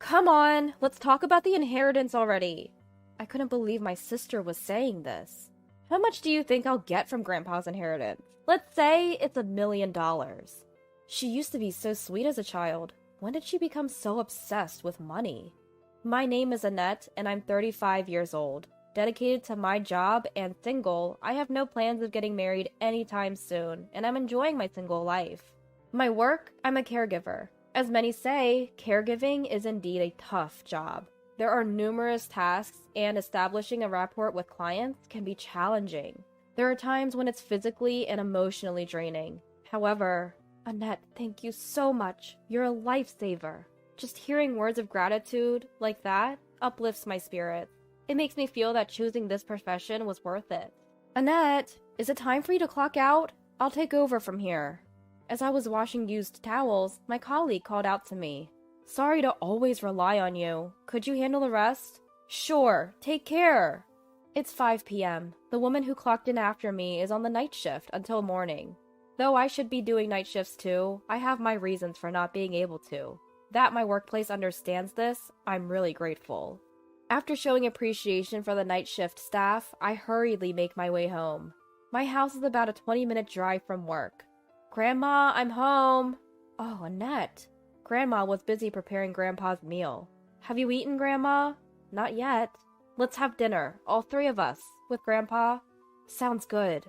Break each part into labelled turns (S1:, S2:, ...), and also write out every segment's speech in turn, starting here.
S1: Come on, let's talk about the inheritance already. I couldn't believe my sister was saying this. How much do you think I'll get from Grandpa's inheritance? Let's say it's $1 million. She used to be so sweet as a child. When did she become so obsessed with money? My name is Annette, and I'm 35 years old. Dedicated to my job and single, I have no plans of getting married anytime soon, and I'm enjoying my single life. My work, I'm a caregiver. As many say, caregiving is indeed a tough job. There are numerous tasks, and establishing a rapport with clients can be challenging. There are times when it's physically and emotionally draining. However, Annette, thank you so much. You're a lifesaver. Just hearing words of gratitude like that uplifts my spirit. It makes me feel that choosing this profession was worth it. Annette, is it time for you to clock out? I'll take over from here. As I was washing used towels, my colleague called out to me. Sorry to always rely on you. Could you handle the rest? Sure, take care. It's 5 p.m. The woman who clocked in after me is on the night shift until morning. Though I should be doing night shifts too, I have my reasons for not being able to. That my workplace understands this, I'm really grateful. After showing appreciation for the night shift staff, I hurriedly make my way home. My house is about a 20-minute drive from work. Grandma, I'm home. Oh, Annette. Grandma was busy preparing Grandpa's meal. Have you eaten, Grandma? Not yet. Let's have dinner, all three of us, with Grandpa. Sounds good.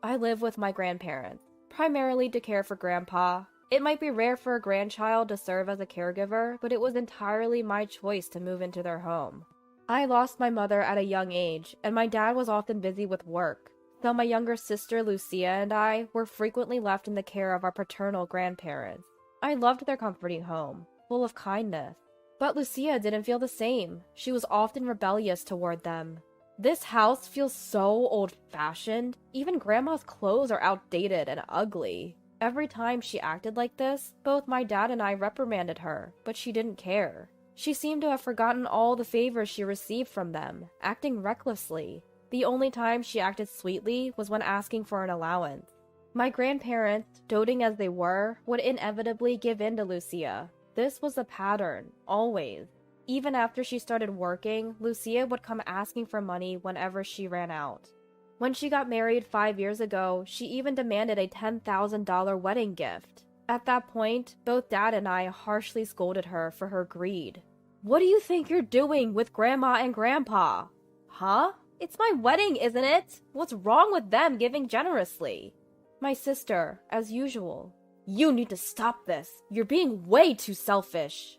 S1: I live with my grandparents, primarily to care for Grandpa. It might be rare for a grandchild to serve as a caregiver, but it was entirely my choice to move into their home. I lost my mother at a young age, and my dad was often busy with work. So my younger sister Lucia and I were frequently left in the care of our paternal grandparents. I loved their comforting home, full of kindness. But Lucia didn't feel the same. She was often rebellious toward them. This house feels so old-fashioned. Even Grandma's clothes are outdated and ugly. Every time she acted like this, both my dad and I reprimanded her, but she didn't care. She seemed to have forgotten all the favors she received from them, acting recklessly. The only time she acted sweetly was when asking for an allowance. My grandparents, doting as they were, would inevitably give in to Lucia. This was a pattern, always. Even after she started working, Lucia would come asking for money whenever she ran out. When she got married 5 years ago, she even demanded a $10,000 wedding gift. At that point, both Dad and I harshly scolded her for her greed. What do you think you're doing with Grandma and Grandpa? Huh? It's my wedding, isn't it? What's wrong with them giving generously? My sister, as usual. You need to stop this. You're being way too selfish.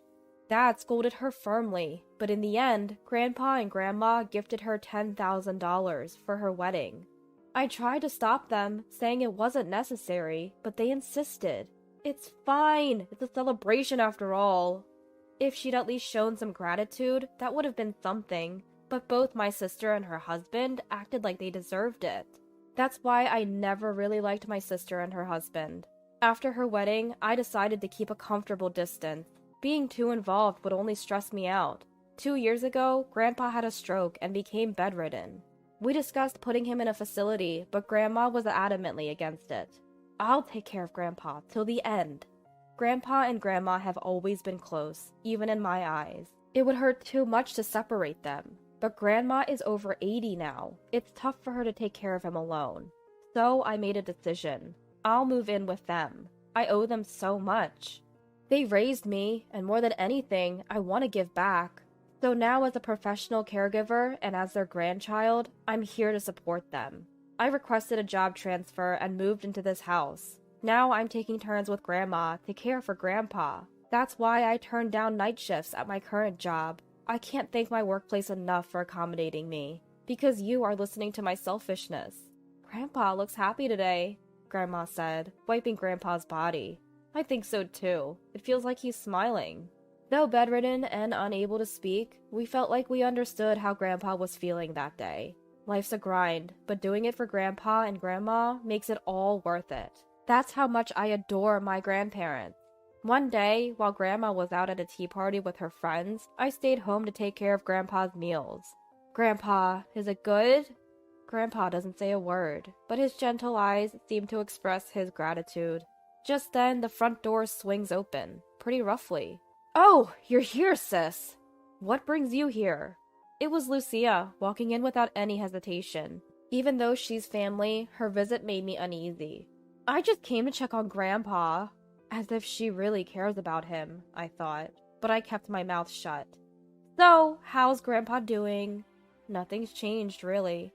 S1: Dad scolded her firmly, but in the end, Grandpa and Grandma gifted her $10,000 for her wedding. I tried to stop them, saying it wasn't necessary, but they insisted. It's fine. It's a celebration after all. If she'd at least shown some gratitude, that would have been something. But both my sister and her husband acted like they deserved it. That's why I never really liked my sister and her husband. After her wedding, I decided to keep a comfortable distance. Being too involved would only stress me out. 2 years ago, Grandpa had a stroke and became bedridden. We discussed putting him in a facility, but Grandma was adamantly against it. I'll take care of Grandpa till the end. Grandpa and Grandma have always been close, even in my eyes. It would hurt too much to separate them. But Grandma is over 80 now. It's tough for her to take care of him alone. So I made a decision. I'll move in with them. I owe them so much. They raised me, and more than anything, I want to give back. So now as a professional caregiver and as their grandchild, I'm here to support them. I requested a job transfer and moved into this house. Now I'm taking turns with Grandma to care for Grandpa. That's why I turned down night shifts at my current job. I can't thank my workplace enough for accommodating me, because you are listening to my selfishness. Grandpa looks happy today, Grandma said, wiping Grandpa's body. I think so too. It feels like he's smiling. Though bedridden and unable to speak, we felt like we understood how Grandpa was feeling that day. Life's a grind, but doing it for Grandpa and Grandma makes it all worth it. That's how much I adore my grandparents. One day, while Grandma was out at a tea party with her friends, I stayed home to take care of Grandpa's meals. Grandpa, is it good? Grandpa doesn't say a word, but his gentle eyes seem to express his gratitude. Just then, the front door swings open, pretty roughly. Oh, you're here, sis. What brings you here? It was Lucia, walking in without any hesitation. Even though she's family, her visit made me uneasy. I just came to check on Grandpa. As if she really cares about him, I thought, but I kept my mouth shut. So, how's Grandpa doing? Nothing's changed, really.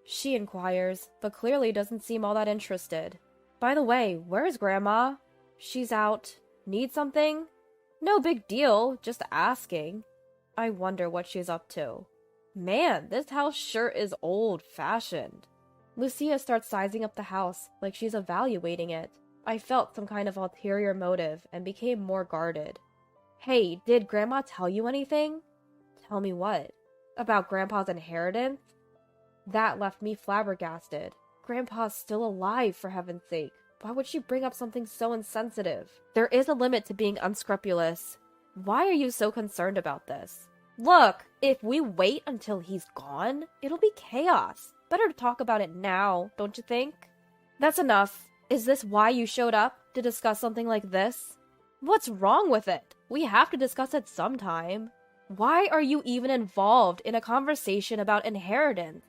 S1: She inquires, but clearly doesn't seem all that interested. By the way, where's Grandma? She's out. Need something? No big deal, just asking. I wonder what she's up to. Man, this house sure is old-fashioned. Lucia starts sizing up the house like she's evaluating it. I felt some kind of ulterior motive and became more guarded. Hey, did Grandma tell you anything? Tell me what? About Grandpa's inheritance? That left me flabbergasted. Grandpa's still alive, for heaven's sake. Why would she bring up something so insensitive? There is a limit to being unscrupulous. Why are you so concerned about this? Look, if we wait until he's gone, it'll be chaos. Better to talk about it now, don't you think? That's enough. Is this why you showed up? To discuss something like this? What's wrong with it? We have to discuss it sometime. Why are you even involved in a conversation about inheritance?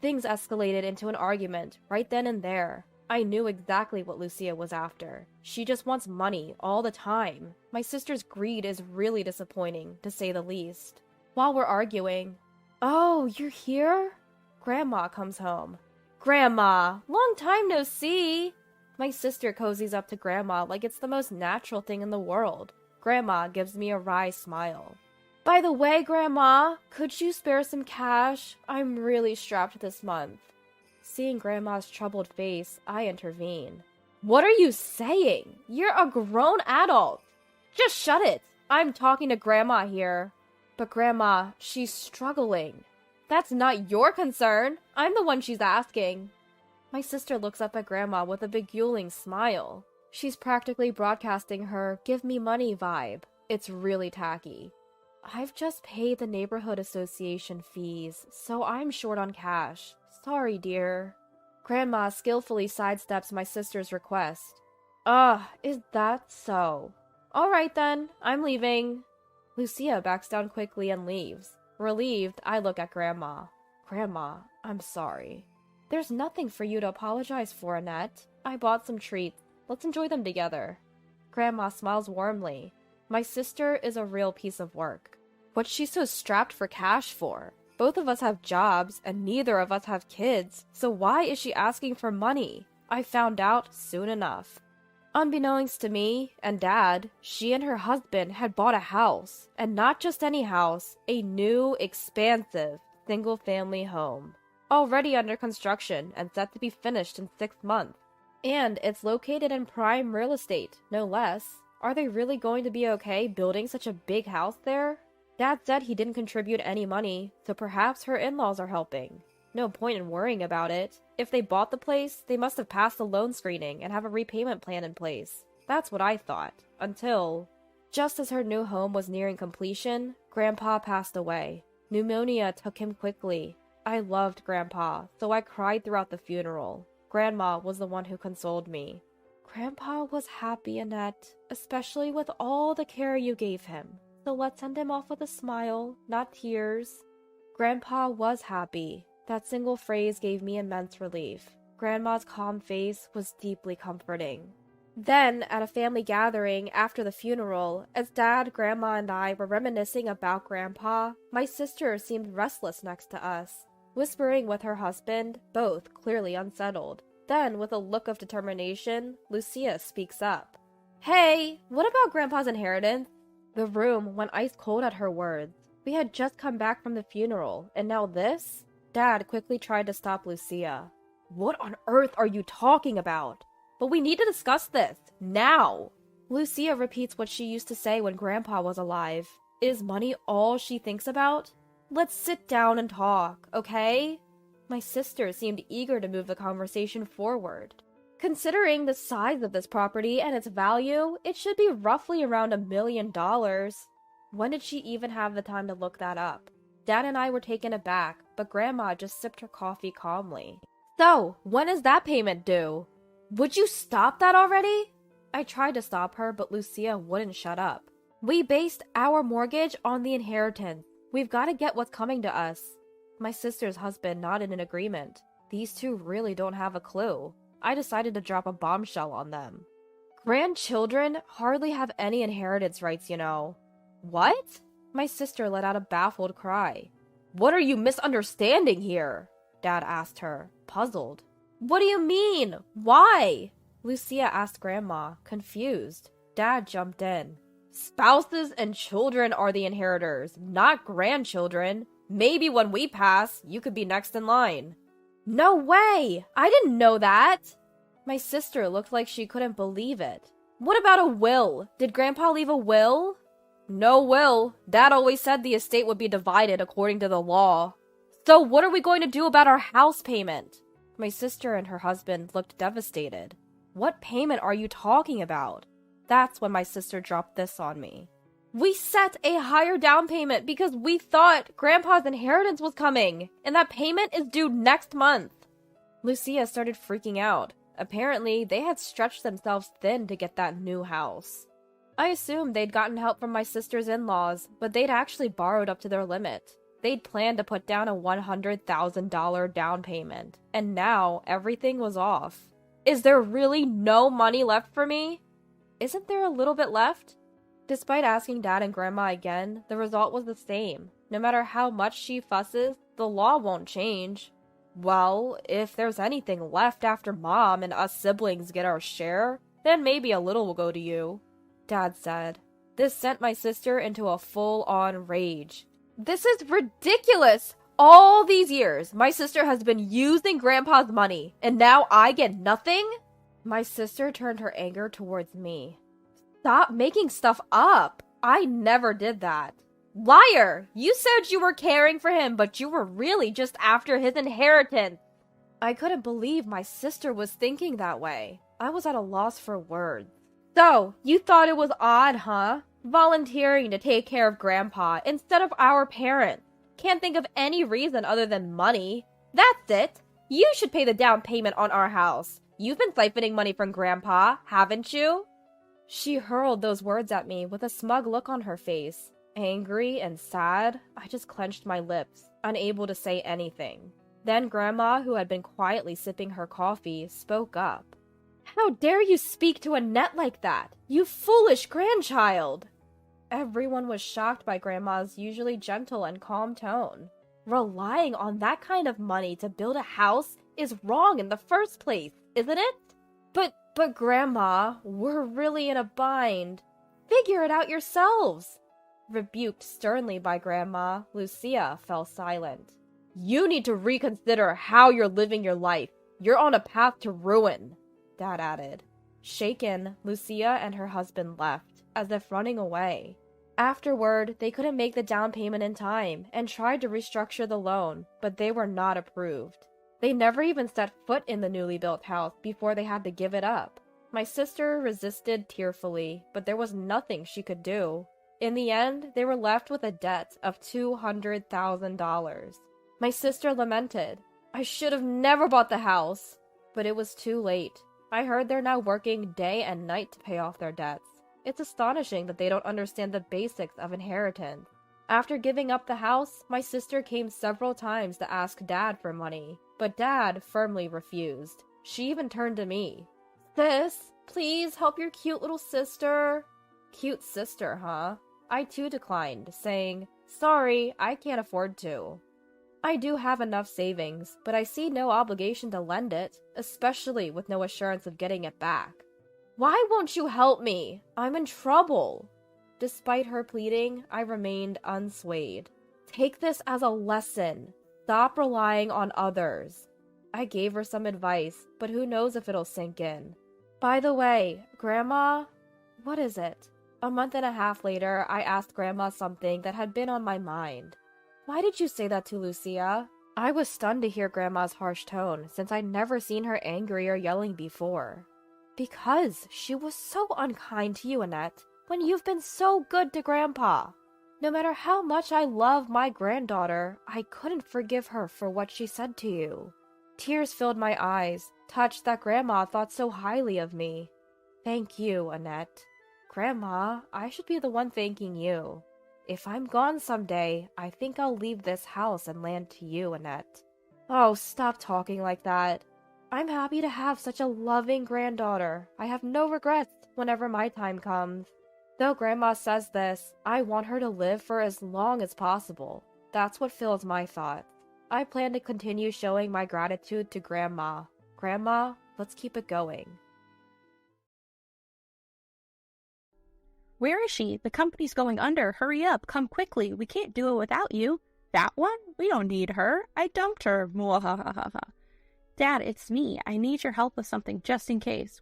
S1: Things escalated into an argument right then and there. I knew exactly what Lucia was after. She just wants money all the time. My sister's greed is really disappointing, to say the least. While we're arguing, "Oh, you're here?" Grandma comes home. "Grandma, long time no see!" My sister cozies up to Grandma like it's the most natural thing in the world. Grandma gives me a wry smile. "By the way, Grandma, could you spare some cash? I'm really strapped this month." Seeing Grandma's troubled face, I intervene. "What are you saying? You're a grown adult. Just shut it. I'm talking to Grandma here." "But Grandma, she's struggling." "That's not your concern. I'm the one she's asking." My sister looks up at Grandma with a beguiling smile. She's practically broadcasting her "give me money" vibe. It's really tacky. "I've just paid the neighborhood association fees, so I'm short on cash. Sorry, dear." Grandma skillfully sidesteps my sister's request. "Ugh, is that so? All right then, I'm leaving." Lucia backs down quickly and leaves. Relieved, I look at Grandma. "Grandma, I'm sorry." "There's nothing for you to apologize for, Annette. I bought some treats. Let's enjoy them together." Grandma smiles warmly. My sister is a real piece of work. What's she so strapped for cash for? Both of us have jobs, and neither of us have kids, so why is she asking for money? I found out soon enough. Unbeknownst to me and Dad, she and her husband had bought a house, and not just any house, a new, expansive, single-family home. Already under construction and set to be finished in 6 months. And it's located in prime real estate, no less. Are they really going to be okay building such a big house there? Dad said he didn't contribute any money, so perhaps her in-laws are helping. No point in worrying about it. If they bought the place, they must have passed the loan screening and have a repayment plan in place. That's what I thought. Until... Just as her new home was nearing completion, Grandpa passed away. Pneumonia took him quickly. I loved Grandpa, so I cried throughout the funeral. Grandma was the one who consoled me. "Grandpa was happy, Annette, especially with all the care you gave him. So let's send him off with a smile, not tears." Grandpa was happy. That single phrase gave me immense relief. Grandma's calm face was deeply comforting. Then, at a family gathering after the funeral, as Dad, Grandma, and I were reminiscing about Grandpa, my sister seemed restless next to us, whispering with her husband, both clearly unsettled. Then, with a look of determination, Lucia speaks up. "Hey, what about Grandpa's inheritance?" The room went ice cold at her words. We had just come back from the funeral, and now this? Dad quickly tried to stop Lucia. "What on earth are you talking about? But we need to discuss this, now!" Lucia repeats what she used to say when Grandpa was alive. Is money all she thinks about? Let's sit down and talk, okay? My sister seemed eager to move the conversation forward. Considering the size of this property and its value, it should be roughly around $1 million. When did she even have the time to look that up? Dad and I were taken aback, but Grandma just sipped her coffee calmly. "So, when is that payment due? Would you stop that already?" I tried to stop her, but Lucia wouldn't shut up. We based our mortgage on the inheritance. We've got to get what's coming to us. My sister's husband nodded in agreement. These two really don't have a clue. I decided to drop a bombshell on them. Grandchildren hardly have any inheritance rights, you know. What? My sister let out a baffled cry. What are you misunderstanding here? Dad asked her, puzzled. What do you mean? Why? Lucia asked Grandma, confused. Dad jumped in. Spouses and children are the inheritors, not grandchildren. Maybe when we pass, you could be next in line. No way! I didn't know that! My sister looked like she couldn't believe it. What about a will? Did Grandpa leave a will? No will. Dad always said the estate would be divided according to the law. So what are we going to do about our house payment? My sister and her husband looked devastated. What payment are you talking about? That's when my sister dropped this on me. We set a higher down payment because we thought Grandpa's inheritance was coming, and that payment is due next month. Lucia started freaking out. Apparently, they had stretched themselves thin to get that new house. I assumed they'd gotten help from my sister's in-laws, but they'd actually borrowed up to their limit. They'd planned to put down a $100,000 down payment, and now everything was off. Is there really no money left for me? Isn't there a little bit left? Despite asking Dad and Grandma again, the result was the same. No matter how much she fusses, the law won't change. Well, if there's anything left after Mom and us siblings get our share, then maybe a little will go to you, Dad said. This sent my sister into a full-on rage. This is ridiculous! All these years, my sister has been using Grandpa's money, and now I get nothing? My sister turned her anger towards me. Stop making stuff up! I never did that. Liar! You said you were caring for him, but you were really just after his inheritance. I couldn't believe my sister was thinking that way. I was at a loss for words. So, you thought it was odd, huh? Volunteering to take care of Grandpa instead of our parents. Can't think of any reason other than money. That's it. You should pay the down payment on our house. You've been siphoning money from Grandpa, haven't you? She hurled those words at me with a smug look on her face. Angry and sad, I just clenched my lips, unable to say anything. Then Grandma, who had been quietly sipping her coffee, spoke up. How dare you speak to Annette like that, you foolish grandchild! Everyone was shocked by Grandma's usually gentle and calm tone. Relying on that kind of money to build a house is wrong in the first place, isn't it? But Grandma, we're really in a bind. Figure it out yourselves. Rebuked sternly by Grandma, Lucia fell silent. You need to reconsider how you're living your life. You're on a path to ruin, Dad added. Shaken, Lucia and her husband left, as if running away. Afterward, they couldn't make the down payment in time and tried to restructure the loan, but they were not approved. They never even set foot in the newly built house before they had to give it up. My sister resisted tearfully, but there was nothing she could do. In the end, they were left with a debt of $200,000. My sister lamented, I should have never bought the house. But it was too late. I heard they're now working day and night to pay off their debts. It's astonishing that they don't understand the basics of inheritance. After giving up the house, my sister came several times to ask Dad for money, but Dad firmly refused. She even turned to me. Sis, please help your cute little sister. Cute sister, huh? I too declined, saying, sorry, I can't afford to. I do have enough savings, but I see no obligation to lend it, especially with no assurance of getting it back. Why won't you help me? I'm in trouble. Despite her pleading, I remained unswayed. Take this as a lesson. Stop relying on others. I gave her some advice, but who knows if it'll sink in. By the way, Grandma, what is it? A month and a half later, I asked Grandma something that had been on my mind. Why did you say that to Lucia? I was stunned to hear Grandma's harsh tone, since I'd never seen her angry or yelling before. Because she was so unkind to you, Annette, when you've been so good to Grandpa. No matter how much I love my granddaughter, I couldn't forgive her for what she said to you. Tears filled my eyes, touched that Grandma thought so highly of me. Thank you, Annette. Grandma, I should be the one thanking you. If I'm gone someday, I think I'll leave this house and land to you, Annette. Oh, stop talking like that. I'm happy to have such a loving granddaughter. I have no regrets whenever my time comes. Though Grandma says this, I want her to live for as long as possible. That's what fills my thoughts. I plan to continue showing my gratitude to Grandma. Grandma, let's keep it going.
S2: Where is she? The company's going under. Hurry up. Come quickly. We can't do it without you. That one? We don't need her. I dumped her. Mwahahaha. Dad, it's me. I need your help with something just in case.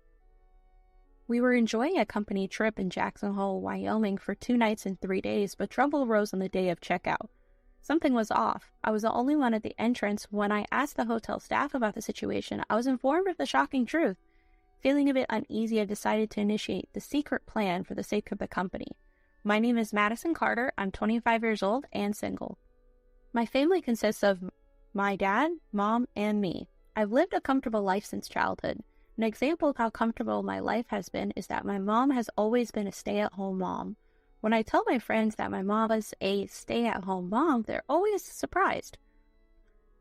S2: We were enjoying a company trip in Jackson Hole, Wyoming for 2 nights and 3 days, but trouble arose on the day of checkout. Something was off. I was the only one at the entrance. When I asked the hotel staff about the situation, I was informed of the shocking truth. Feeling a bit uneasy, I decided to initiate the secret plan for the sake of the company. My name is Madison Carter. I'm 25 years old and single. My family consists of my dad, mom, and me. I've lived a comfortable life since childhood. An example of how comfortable my life has been is that my mom has always been a stay-at-home mom. When I tell my friends that my mom is a stay-at-home mom, they're always surprised.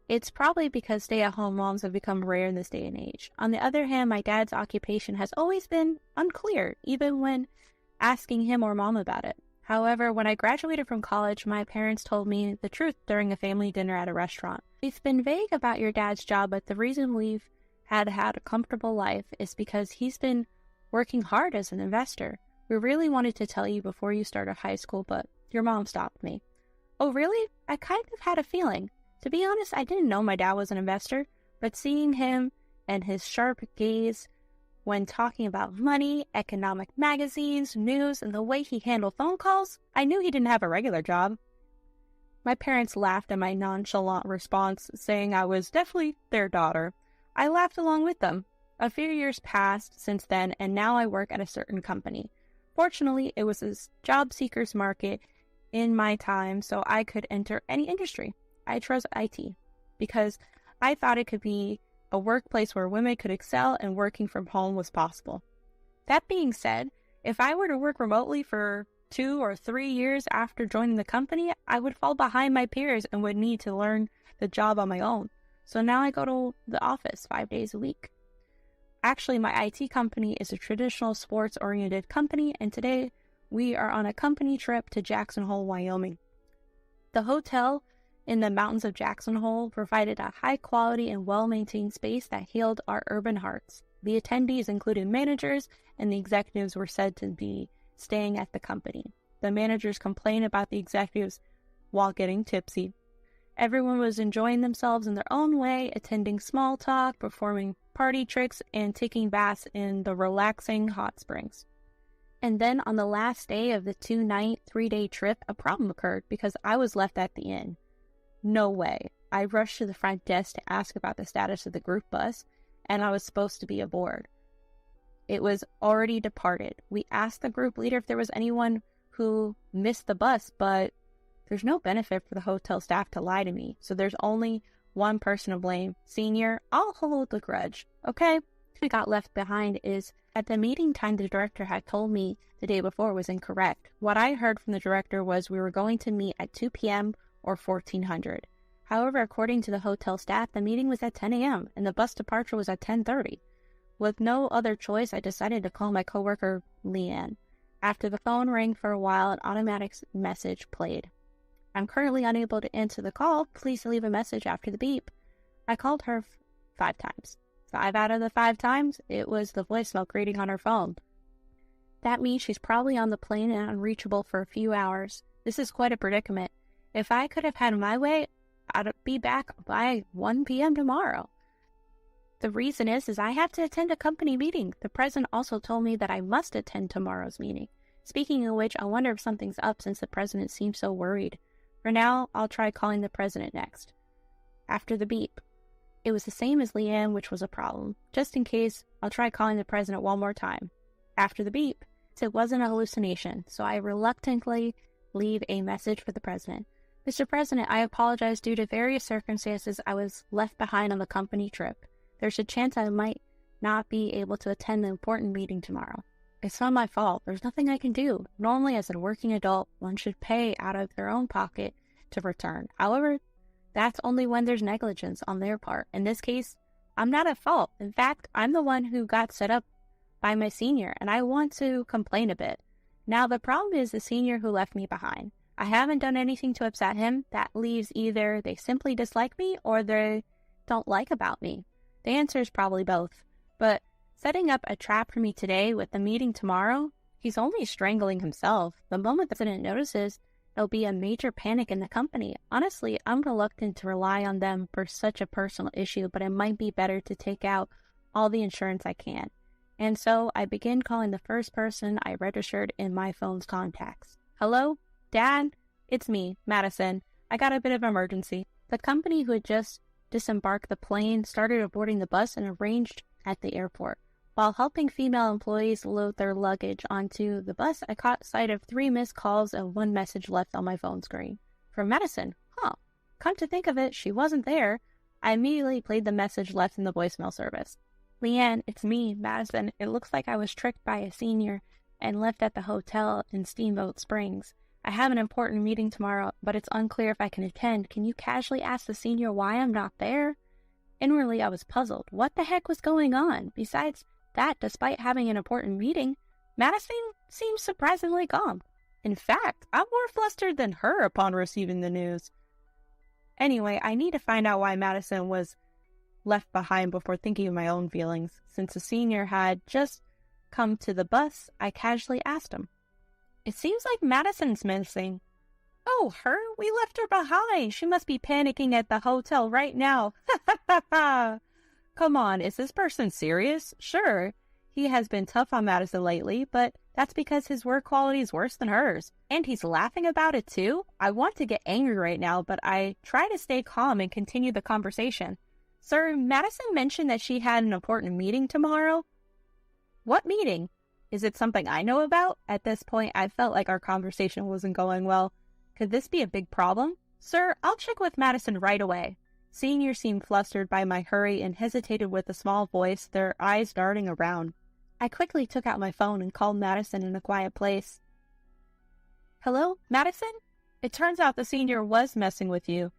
S2: It's probably because stay-at-home moms have become rare in this day and age. On the other hand, my dad's occupation has always been unclear, even when asking him or mom about it. However, when I graduated from college, my parents told me the truth during a family dinner at a restaurant. We've been vague about your dad's job, but the reason we've had a comfortable life is because he's been working hard as an investor. We really wanted to tell you before you started high school, but your mom stopped me. Oh, really? I kind of had a feeling. To be honest, I didn't know my dad was an investor, but seeing him and his sharp gaze when talking about money, economic magazines, news, and the way he handled phone calls, I knew he didn't have a regular job. My parents laughed at my nonchalant response, saying I was definitely their daughter. I laughed along with them. A few years passed since then, and now I work at a certain company. Fortunately, it was a job seekers market in my time, so I could enter any industry. I chose IT because I thought it could be a workplace where women could excel and working from home was possible. That being said, if I were to work remotely for 2 or 3 years after joining the company, I would fall behind my peers and would need to learn the job on my own. So now I go to the office 5 days a week. Actually, my IT company is a traditional sports-oriented company, and today we are on a company trip to Jackson Hole, Wyoming. The hotel in the mountains of Jackson Hole provided a high-quality and well-maintained space that healed our urban hearts. The attendees included managers, and the executives were said to be staying at the company. The managers complained about the executives while getting tipsy. Everyone was enjoying themselves in their own way, attending small talk, performing party tricks, and taking baths in the relaxing hot springs. And then on the last day of the 2-night, 3-day trip, a problem occurred because I was left at the inn. No way. I rushed to the front desk to ask about the status of the group bus, and I was supposed to be aboard. It was already departed. We asked the group leader if there was anyone who missed the bus, but there's no benefit for the hotel staff to lie to me, so there's only one person to blame. Senior, I'll hold the grudge, okay? What got left behind is at the meeting time the director had told me the day before was incorrect. What I heard from the director was we were going to meet at 2 p.m. or 1400. However, according to the hotel staff, the meeting was at 10 a.m. and the bus departure was at 10:30. With no other choice, I decided to call my coworker, Leanne. After the phone rang for a while, an automatic message played. I'm currently unable to answer the call. Please leave a message after the beep. I called her 5 times. 5 out of the 5 times, it was the voicemail greeting on her phone. That means she's probably on the plane and unreachable for a few hours. This is quite a predicament. If I could have had my way, I'd be back by 1 p.m. tomorrow. The reason is I have to attend a company meeting. The president also told me that I must attend tomorrow's meeting. Speaking of which, I wonder if something's up since the president seems so worried. For now, I'll try calling the president next. After the beep. It was the same as Leanne, which was a problem. Just in case, I'll try calling the president one more time. After the beep. It wasn't a hallucination, so I reluctantly leave a message for the president. Mr. President, I apologize due to various circumstances I was left behind on the company trip. There's a chance I might not be able to attend the important meeting tomorrow. It's not my fault. There's nothing I can do. Normally, as a working adult, one should pay out of their own pocket to return. However, that's only when there's negligence on their part. In this case, I'm not at fault. In fact, I'm the one who got set up by my senior, and I want to complain a bit. Now, the problem is the senior who left me behind. I haven't done anything to upset him. That leaves either they simply dislike me or they don't like about me. The answer is probably both. But setting up a trap for me today with the meeting tomorrow, he's only strangling himself. The moment the president notices, there'll be a major panic in the company. Honestly, I'm reluctant to rely on them for such a personal issue, but it might be better to take out all the insurance I can. And so I begin calling the first person I registered in my phone's contacts. Hello? Dad? It's me, Madison. I got a bit of emergency. The company who had just disembarked the plane started boarding the bus and arranged at the airport. While helping female employees load their luggage onto the bus, I caught sight of 3 missed calls and 1 message left on my phone screen. From Madison. Come to think of it, she wasn't there. I immediately played the message left in the voicemail service. Leanne, it's me, Madison. It looks like I was tricked by a senior and left at the hotel in Steamboat Springs. I have an important meeting tomorrow, but it's unclear if I can attend. Can you casually ask the senior why I'm not there? Inwardly, I was puzzled. What the heck was going on? Besides that, despite having an important meeting, Madison seemed surprisingly calm. In fact, I'm more flustered than her upon receiving the news. Anyway, I need to find out why Madison was left behind before thinking of my own feelings. Since the senior had just come to the bus, I casually asked him. It seems like Madison's missing. Oh, her? We left her behind. She must be panicking at the hotel right now. Ha ha ha ha. Come on, is this person serious? Sure, he has been tough on Madison lately, but that's because his work quality is worse than hers. And he's laughing about it too? I want to get angry right now, but I try to stay calm and continue the conversation. Sir, Madison mentioned that she had an important meeting tomorrow. What meeting? Is it something I know about? At this point, I felt like our conversation wasn't going well. Could this be a big problem? Sir, I'll check with Madison right away. Senior seemed flustered by my hurry and hesitated with a small voice, their eyes darting around. I quickly took out my phone and called Madison in a quiet place. Hello, Madison? It turns out the senior was messing with you.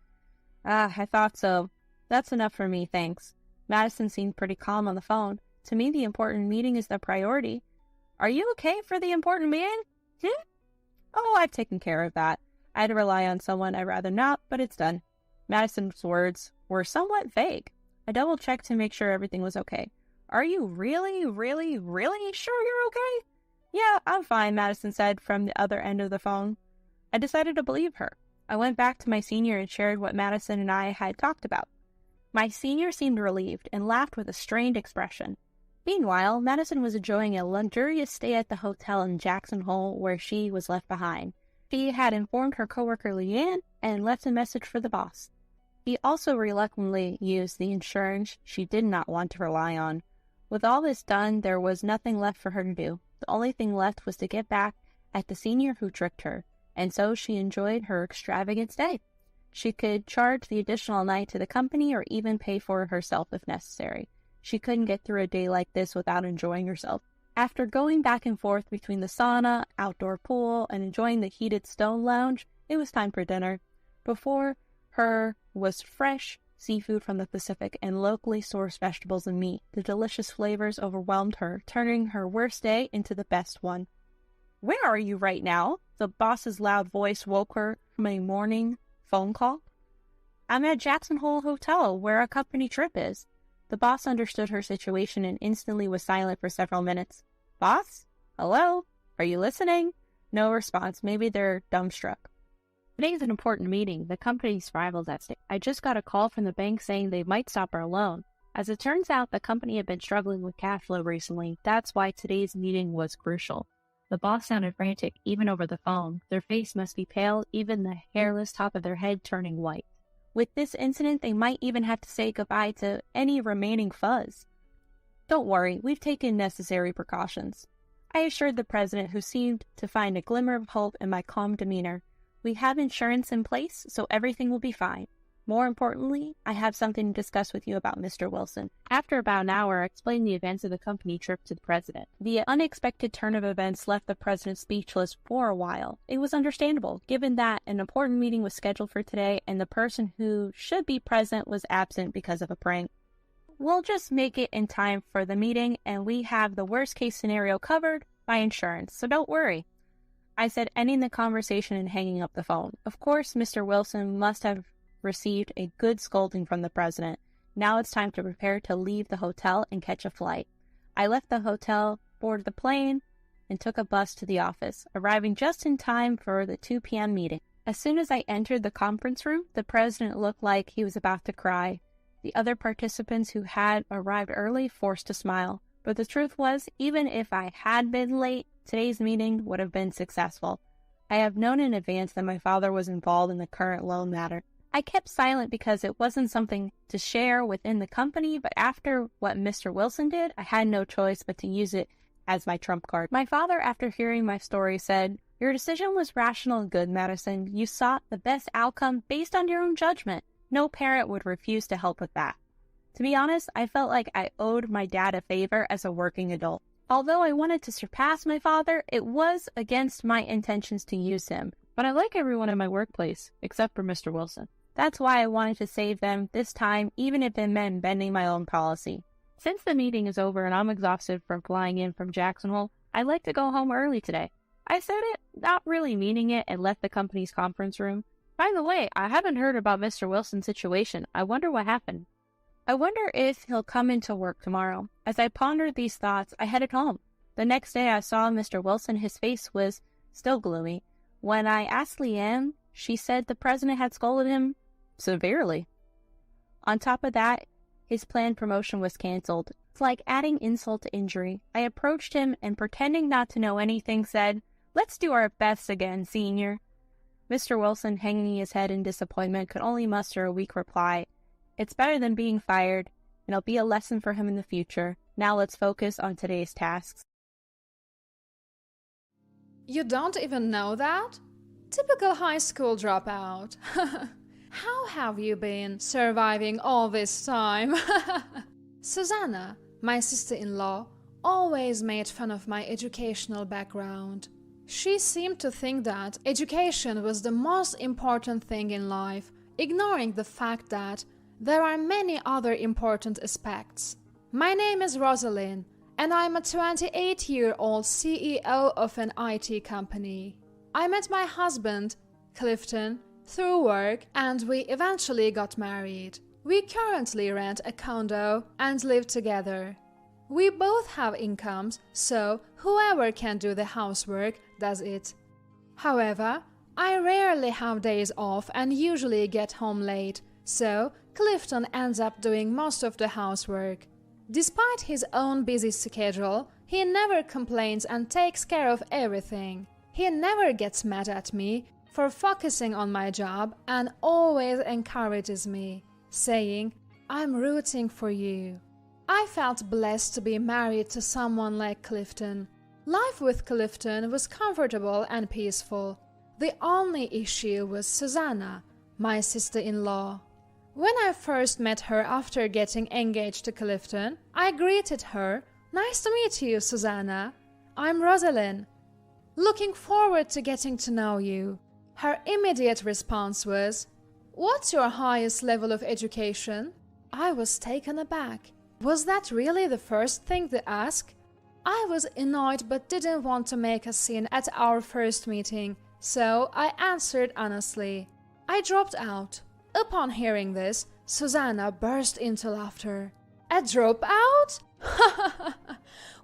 S2: I thought so. That's enough for me, thanks. Madison seemed pretty calm on the phone. To me, the important meeting is the priority. Are you okay for the important meeting? Oh, I've taken care of that. I had to rely on someone I'd rather not, but it's done. Madison's words were somewhat vague. I double-checked to make sure everything was okay. Are you really, really, really sure you're okay? Yeah, I'm fine, Madison said from the other end of the phone. I decided to believe her. I went back to my senior and shared what Madison and I had talked about. My senior seemed relieved and laughed with a strained expression. Meanwhile, Madison was enjoying a luxurious stay at the hotel in Jackson Hole where she was left behind. She had informed her coworker Leanne and left a message for the boss. He also reluctantly used the insurance she did not want to rely on. With all this done, there was nothing left for her to do. The only thing left was to get back at the senior who tricked her, and so she enjoyed her extravagant stay. She could charge the additional night to the company or even pay for it herself if necessary. She couldn't get through a day like this without enjoying herself. After going back and forth between the sauna, outdoor pool, and enjoying the heated stone lounge, it was time for dinner. Before her was fresh seafood from the Pacific and locally sourced vegetables and meat. The delicious flavors overwhelmed her, turning her worst day into the best one. Where are you right now? The boss's loud voice woke her from a morning phone call. I'm at Jackson Hole Hotel, where a company trip is. The boss understood her situation and instantly was silent for several minutes. Boss? Hello? Are you listening? No response. Maybe they're dumbstruck. Today's an important meeting. The company's rival's at stake. I just got a call from the bank saying they might stop our loan. As it turns out, the company had been struggling with cash flow recently. That's why today's meeting was crucial. The boss sounded frantic, even over the phone. Their face must be pale, even the hairless top of their head turning white. With this incident, they might even have to say goodbye to any remaining fuzz. Don't worry, we've taken necessary precautions. I assured the president, who seemed to find a glimmer of hope in my calm demeanor. We have insurance in place, so everything will be fine. More importantly, I have something to discuss with you about Mr. Wilson. After about an hour, I explained the events of the company trip to the president. The unexpected turn of events left the president speechless for a while. It was understandable, given that an important meeting was scheduled for today and the person who should be present was absent because of a prank. We'll just make it in time for the meeting, and we have the worst case scenario covered by insurance, so don't worry, I said, ending the conversation and hanging up the phone. Of course, Mr. Wilson must have received a good scolding from the president. Now it's time to prepare to leave the hotel and catch a flight. I left the hotel, boarded the plane, and took a bus to the office, arriving just in time for the 2 p.m. meeting. As soon as I entered the conference room, the president looked like he was about to cry. The other participants who had arrived early forced a smile. But the truth was, even if I had been late, today's meeting would have been successful. I have known in advance that my father was involved in the current loan matter. I kept silent because it wasn't something to share within the company, but after what Mr. Wilson did, I had no choice but to use it as my trump card. My father, after hearing my story, said, "Your decision was rational and good, Madison. You sought the best outcome based on your own judgment. No parent would refuse to help with that." To be honest, I felt like I owed my dad a favor as a working adult. Although I wanted to surpass my father, it was against my intentions to use him. But I like everyone in my workplace, except for Mr. Wilson. That's why I wanted to save them this time, even if it meant bending my own policy. Since the meeting is over and I'm exhausted from flying in from Jacksonville, I'd like to go home early today. I said it, not really meaning it, and left the company's conference room. By the way, I haven't heard about Mr. Wilson's situation. I wonder what happened. I wonder if he'll come into work tomorrow. As I pondered these thoughts, I headed home. The next day I saw Mr. Wilson. His face was still gloomy. When I asked Leanne, she said the president had scolded him severely. On top of that, his planned promotion was canceled. It's like adding insult to injury. I approached him and, pretending not to know anything, said, "Let's do our best again, senior." Mr. Wilson, hanging his head in disappointment, could only muster a weak reply. "It's better than being fired, and it'll be a lesson for him in the future. Now let's focus on today's tasks."
S3: You don't even know that? Typical high school dropout. How have you been surviving all this time? Susanna, my sister-in-law, always made fun of my educational background. She seemed to think that education was the most important thing in life, ignoring the fact that there are many other important aspects. My name is Rosalind, and I'm a 28-year-old CEO of an IT company. I met my husband, Clifton, through work, and we eventually got married. We currently rent a condo and live together. We both have incomes, so whoever can do the housework does it. However, I rarely have days off and usually get home late, so Clifton ends up doing most of the housework. Despite his own busy schedule, he never complains and takes care of everything. He never gets mad at me for focusing on my job and always encourages me, saying, "I'm rooting for you." I felt blessed to be married to someone like Clifton. Life with Clifton was comfortable and peaceful. The only issue was Susanna, my sister-in-law. When I first met her after getting engaged to Clifton, I greeted her, "Nice to meet you, Susanna. I'm Rosalind. Looking forward to getting to know you." Her immediate response was, "What's your highest level of education?" I was taken aback. Was that really the first thing to ask? I was annoyed but didn't want to make a scene at our first meeting, so I answered honestly. I dropped out. Upon hearing this, Susanna burst into laughter. "A dropout?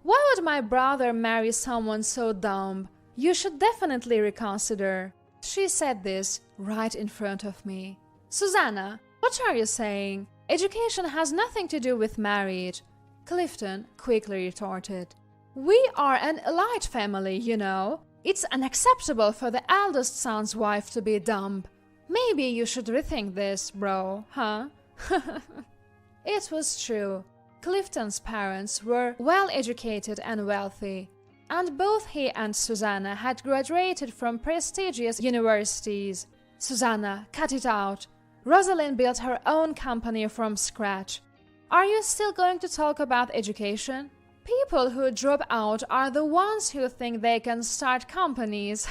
S3: Why would my brother marry someone so dumb? You should definitely reconsider." She said this right in front of me. "Susanna, what are you saying? Education has nothing to do with marriage," Clifton quickly retorted. "We are an elite family, you know. It's unacceptable for the eldest son's wife to be dumb. Maybe you should rethink this, bro, huh?" It was true. Clifton's parents were well-educated and wealthy, and both he and Susanna had graduated from prestigious universities. "Susanna, cut it out. Rosalind built her own company from scratch. Are you still going to talk about education? People who drop out are the ones who think they can start companies.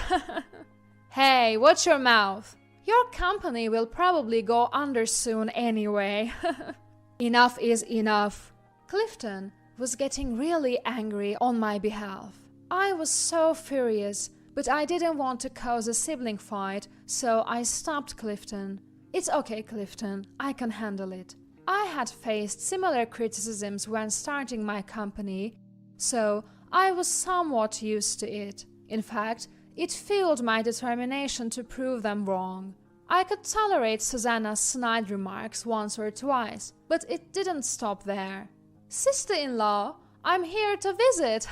S3: Hey, watch your mouth. Your company will probably go under soon anyway. Enough is enough. Clifton was getting really angry on my behalf. I was so furious, but I didn't want to cause a sibling fight, so I stopped Clifton. It's okay, Clifton, I can handle it. I had faced similar criticisms when starting my company, so I was somewhat used to it. In fact, it fueled my determination to prove them wrong. I could tolerate Susanna's snide remarks once or twice, but it didn't stop there. Sister-in-law, I'm here to visit.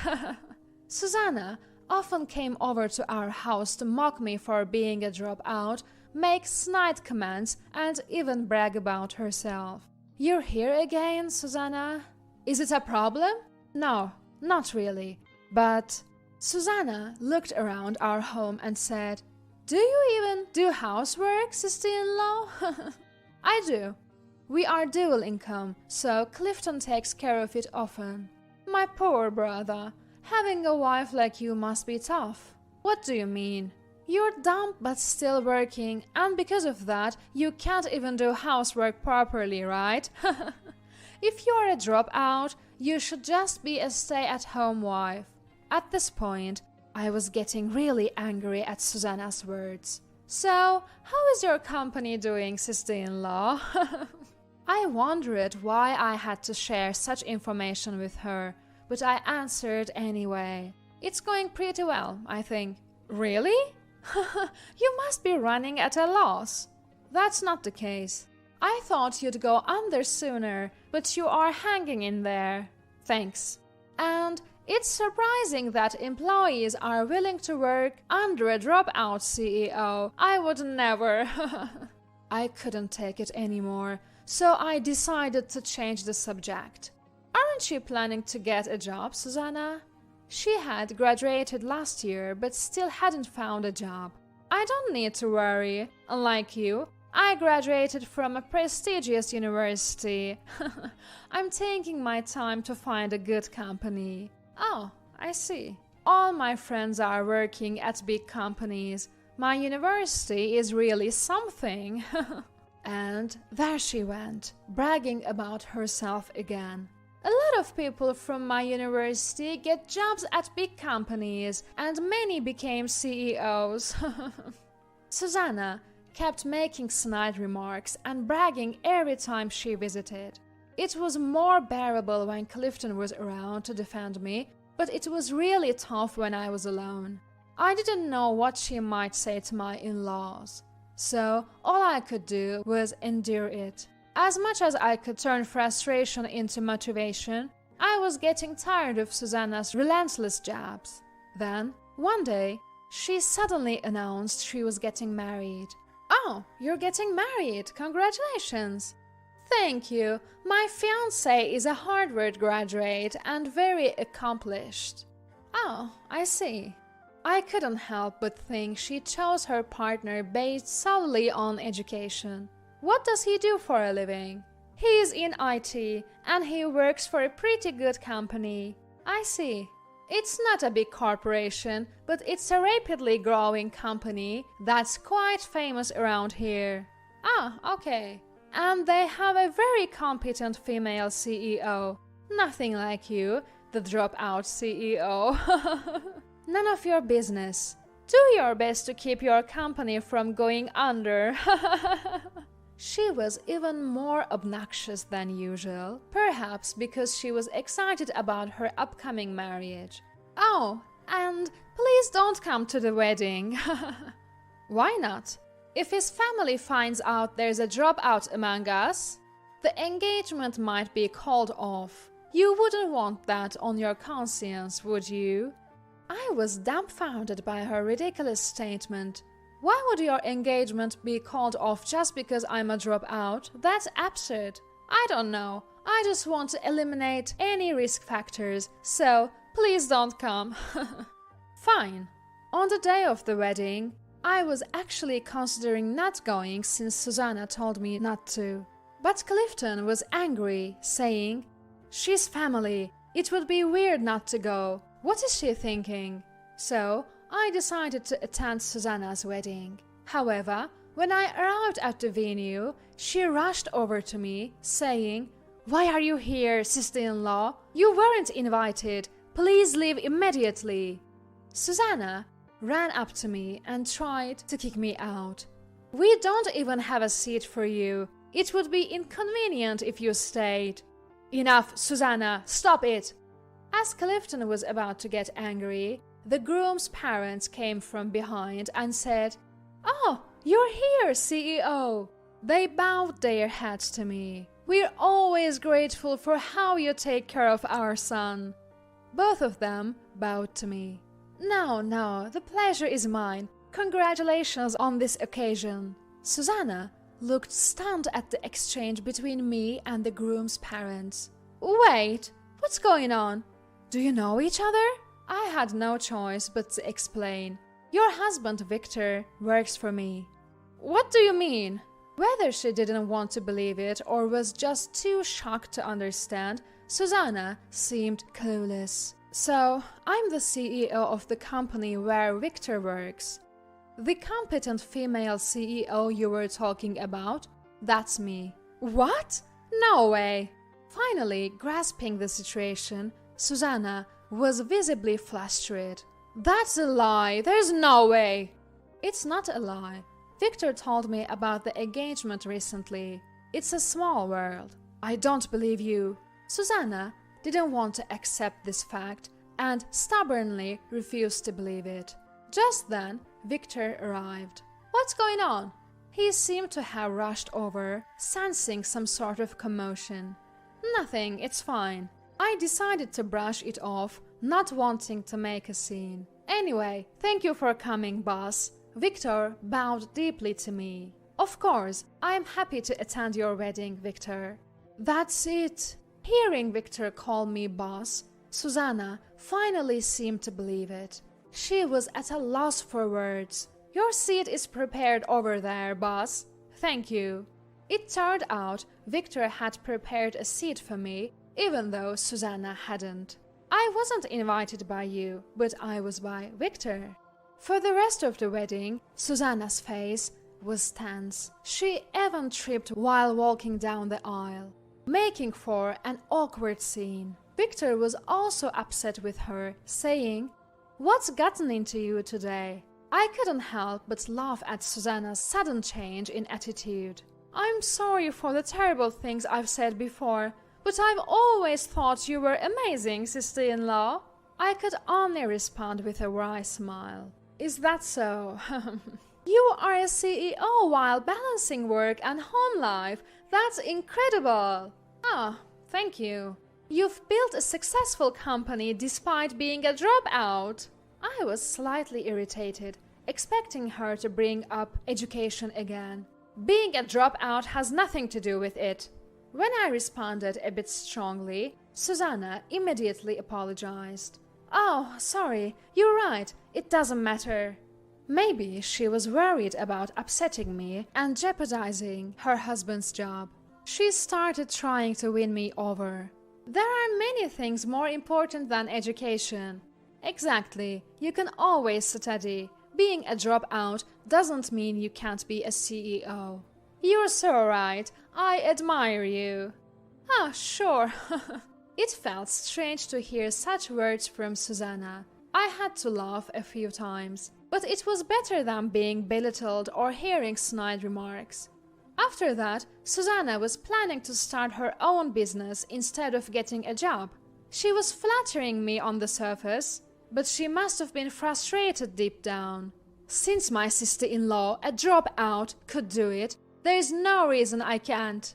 S3: Susanna often came over to our house to mock me for being a dropout, make snide comments, and even brag about herself. You're here again, Susanna? Is it a problem? No, not really. But Susanna looked around our home and said, Do you even do housework, sister-in-law? I do. We are dual income, so Clifton takes care of it often. My poor brother, having a wife like you must be tough. What do you mean? You're dumb but still working, and because of that, you can't even do housework properly, right? If you're a dropout, you should just be a stay-at-home wife. At this point, I was getting really angry at Susanna's words. So, how is your company doing, sister-in-law? I wondered why I had to share such information with her, but I answered anyway. It's going pretty well, I think. Really? You must be running at a loss. That's not the case. I thought you'd go under sooner, but you are hanging in there. Thanks. And it's surprising that employees are willing to work under a dropout CEO. I would never. I couldn't take it anymore, so I decided to change the subject. Aren't you planning to get a job, Susanna? She had graduated last year but still hadn't found a job. I don't need to worry. Unlike you, I graduated from a prestigious university. I'm taking my time to find a good company. Oh, I see. All my friends are working at big companies. My university is really something. And there she went, bragging about herself again. A lot of people from my university get jobs at big companies, and many became CEOs. Susanna kept making snide remarks and bragging every time she visited. It was more bearable when Clifton was around to defend me, but it was really tough when I was alone. I didn't know what she might say to my in-laws, so all I could do was endure it. As much as I could turn frustration into motivation, I was getting tired of Susanna's relentless jabs. Then, one day, she suddenly announced she was getting married. Oh, you're getting married! Congratulations! Thank you. My fiancé is a Harvard graduate and very accomplished. Oh, I see. I couldn't help but think she chose her partner based solely on education. What does he do for a living? He is in IT, and he works for a pretty good company. I see. It's not a big corporation, but it's a rapidly growing company that's quite famous around here. Ah, okay. And they have a very competent female CEO. Nothing like you, the dropout CEO. None of your business. Do your best to keep your company from going under. She was even more obnoxious than usual, perhaps because she was excited about her upcoming marriage. Oh, and please don't come to the wedding. Why not? If his family finds out there's a dropout among us, the engagement might be called off. You wouldn't want that on your conscience, would you? I was dumbfounded by her ridiculous statement. Why would your engagement be called off just because I'm a dropout? That's absurd. I don't know. I just want to eliminate any risk factors, so please don't come. Fine. On the day of the wedding, I was actually considering not going since Susanna told me not to. But Clifton was angry, saying, "She's family. It would be weird not to go. What is she thinking?" So I decided to attend Susanna's wedding. However, when I arrived at the venue, she rushed over to me, saying, "Why are you here, sister-in-law? You weren't invited. Please leave immediately." Susanna ran up to me and tried to kick me out. "We don't even have a seat for you. It would be inconvenient if you stayed." "Enough, Susanna, stop it!" As Clifton was about to get angry, the groom's parents came from behind and said, "Oh, you're here, CEO." They bowed their heads to me. "We're always grateful for how you take care of our son." Both of them bowed to me. No, the pleasure is mine. Congratulations on this occasion." Susanna looked stunned at the exchange between me and the groom's parents. "Wait, what's going on? Do you know each other?" I had no choice but to explain. "Your husband, Victor, works for me." "What do you mean?" Whether she didn't want to believe it or was just too shocked to understand, Susanna seemed clueless. "So, I'm the CEO of the company where Victor works." "The competent female CEO you were talking about? That's me." "What? No way!" Finally, grasping the situation, Susanna was visibly flustered. "That's a lie! There's no way!" "It's not a lie. Victor told me about the engagement recently. It's a small world." "I don't believe you." Susanna didn't want to accept this fact and stubbornly refused to believe it. Just then, Victor arrived. "What's going on?" He seemed to have rushed over, sensing some sort of commotion. "Nothing, it's fine." I decided to brush it off, not wanting to make a scene. "Anyway, thank you for coming, boss." Victor bowed deeply to me. "Of course, I am happy to attend your wedding, Victor." "That's it." Hearing Victor call me boss, Susanna finally seemed to believe it. She was at a loss for words. "Your seat is prepared over there, boss." "Thank you." It turned out Victor had prepared a seat for me, even though Susanna hadn't. "I wasn't invited by you, but I was by Victor." For the rest of the wedding, Susanna's face was tense. She even tripped while walking down the aisle, making for an awkward scene. Victor was also upset with her, saying, "What's gotten into you today?" I couldn't help but laugh at Susanna's sudden change in attitude. "I'm sorry for the terrible things I've said before, but I've always thought you were amazing, sister-in-law." I could only respond with a wry smile. "Is that so?" "You are a CEO while balancing work and home life. That's incredible." "Ah, thank you." "You've built a successful company despite being a dropout." I was slightly irritated, expecting her to bring up education again. "Being a dropout has nothing to do with it." When I responded a bit strongly, Susanna immediately apologized. "Oh, sorry, you're right, it doesn't matter." Maybe she was worried about upsetting me and jeopardizing her husband's job. She started trying to win me over. "There are many things more important than education." "Exactly, you can always study. Being a dropout doesn't mean you can't be a CEO." "You're so right, I admire you." "Ah, sure." It felt strange to hear such words from Susanna. I had to laugh a few times, but it was better than being belittled or hearing snide remarks. After that, Susanna was planning to start her own business instead of getting a job. She was flattering me on the surface, but she must have been frustrated deep down. Since my sister-in-law, a dropout, could do it, there is no reason I can't.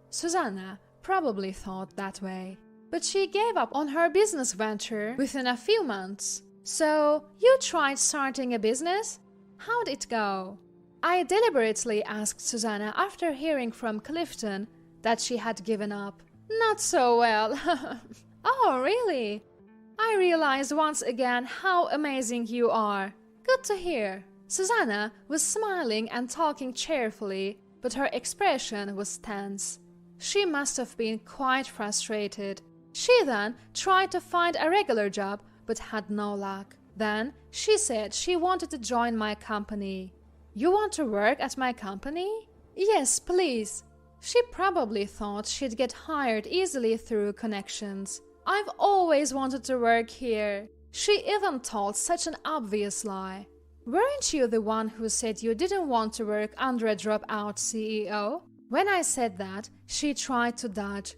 S3: Susanna probably thought that way. But she gave up on her business venture within a few months. "So, you tried starting a business? How'd it go?" I deliberately asked Susanna after hearing from Clifton that she had given up. "Not so well." "Oh, really? I realized once again how amazing you are. Good to hear." Susanna was smiling and talking cheerfully, but her expression was tense. She must have been quite frustrated. She then tried to find a regular job, but had no luck. Then she said she wanted to join my company. "You want to work at my company?" "Yes, please." She probably thought she'd get hired easily through connections. "I've always wanted to work here." She even told such an obvious lie. "Weren't you the one who said you didn't want to work under a dropout CEO?" When I said that, she tried to dodge.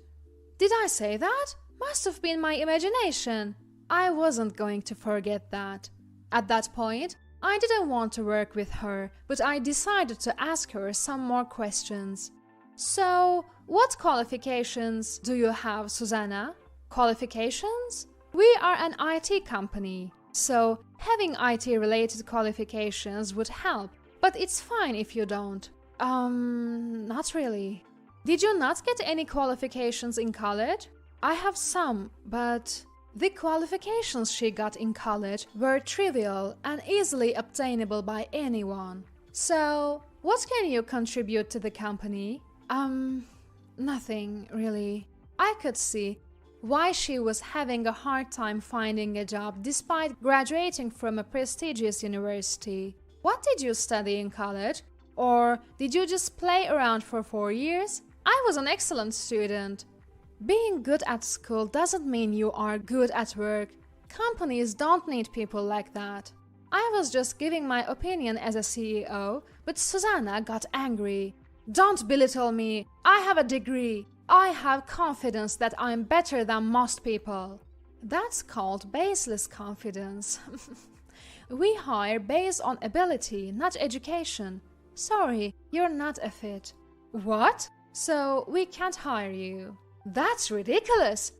S3: "Did I say that? Must have been my imagination." I wasn't going to forget that. At that point, I didn't want to work with her, but I decided to ask her some more questions. "So, what qualifications do you have, Susanna?" "Qualifications? We are an IT company, so having IT-related qualifications would help, but it's fine if you don't." Not really." "Did you not get any qualifications in college?" "I have some, but..." The qualifications she got in college were trivial and easily obtainable by anyone. "So, what can you contribute to the company?" Nothing, really." I could see why she was having a hard time finding a job despite graduating from a prestigious university. "What did you study in college? Or did you just play around for 4 years?" "I was an excellent student." Being good at school doesn't mean you are good at work. Companies don't need people like that. I was just giving my opinion as a CEO, but Susanna got angry. "Don't belittle me. I have a degree. I have confidence that I'm better than most people." That's called baseless confidence. We hire based on ability, not education. "Sorry, you're not a fit." "What? So we can't hire you?" "That's ridiculous.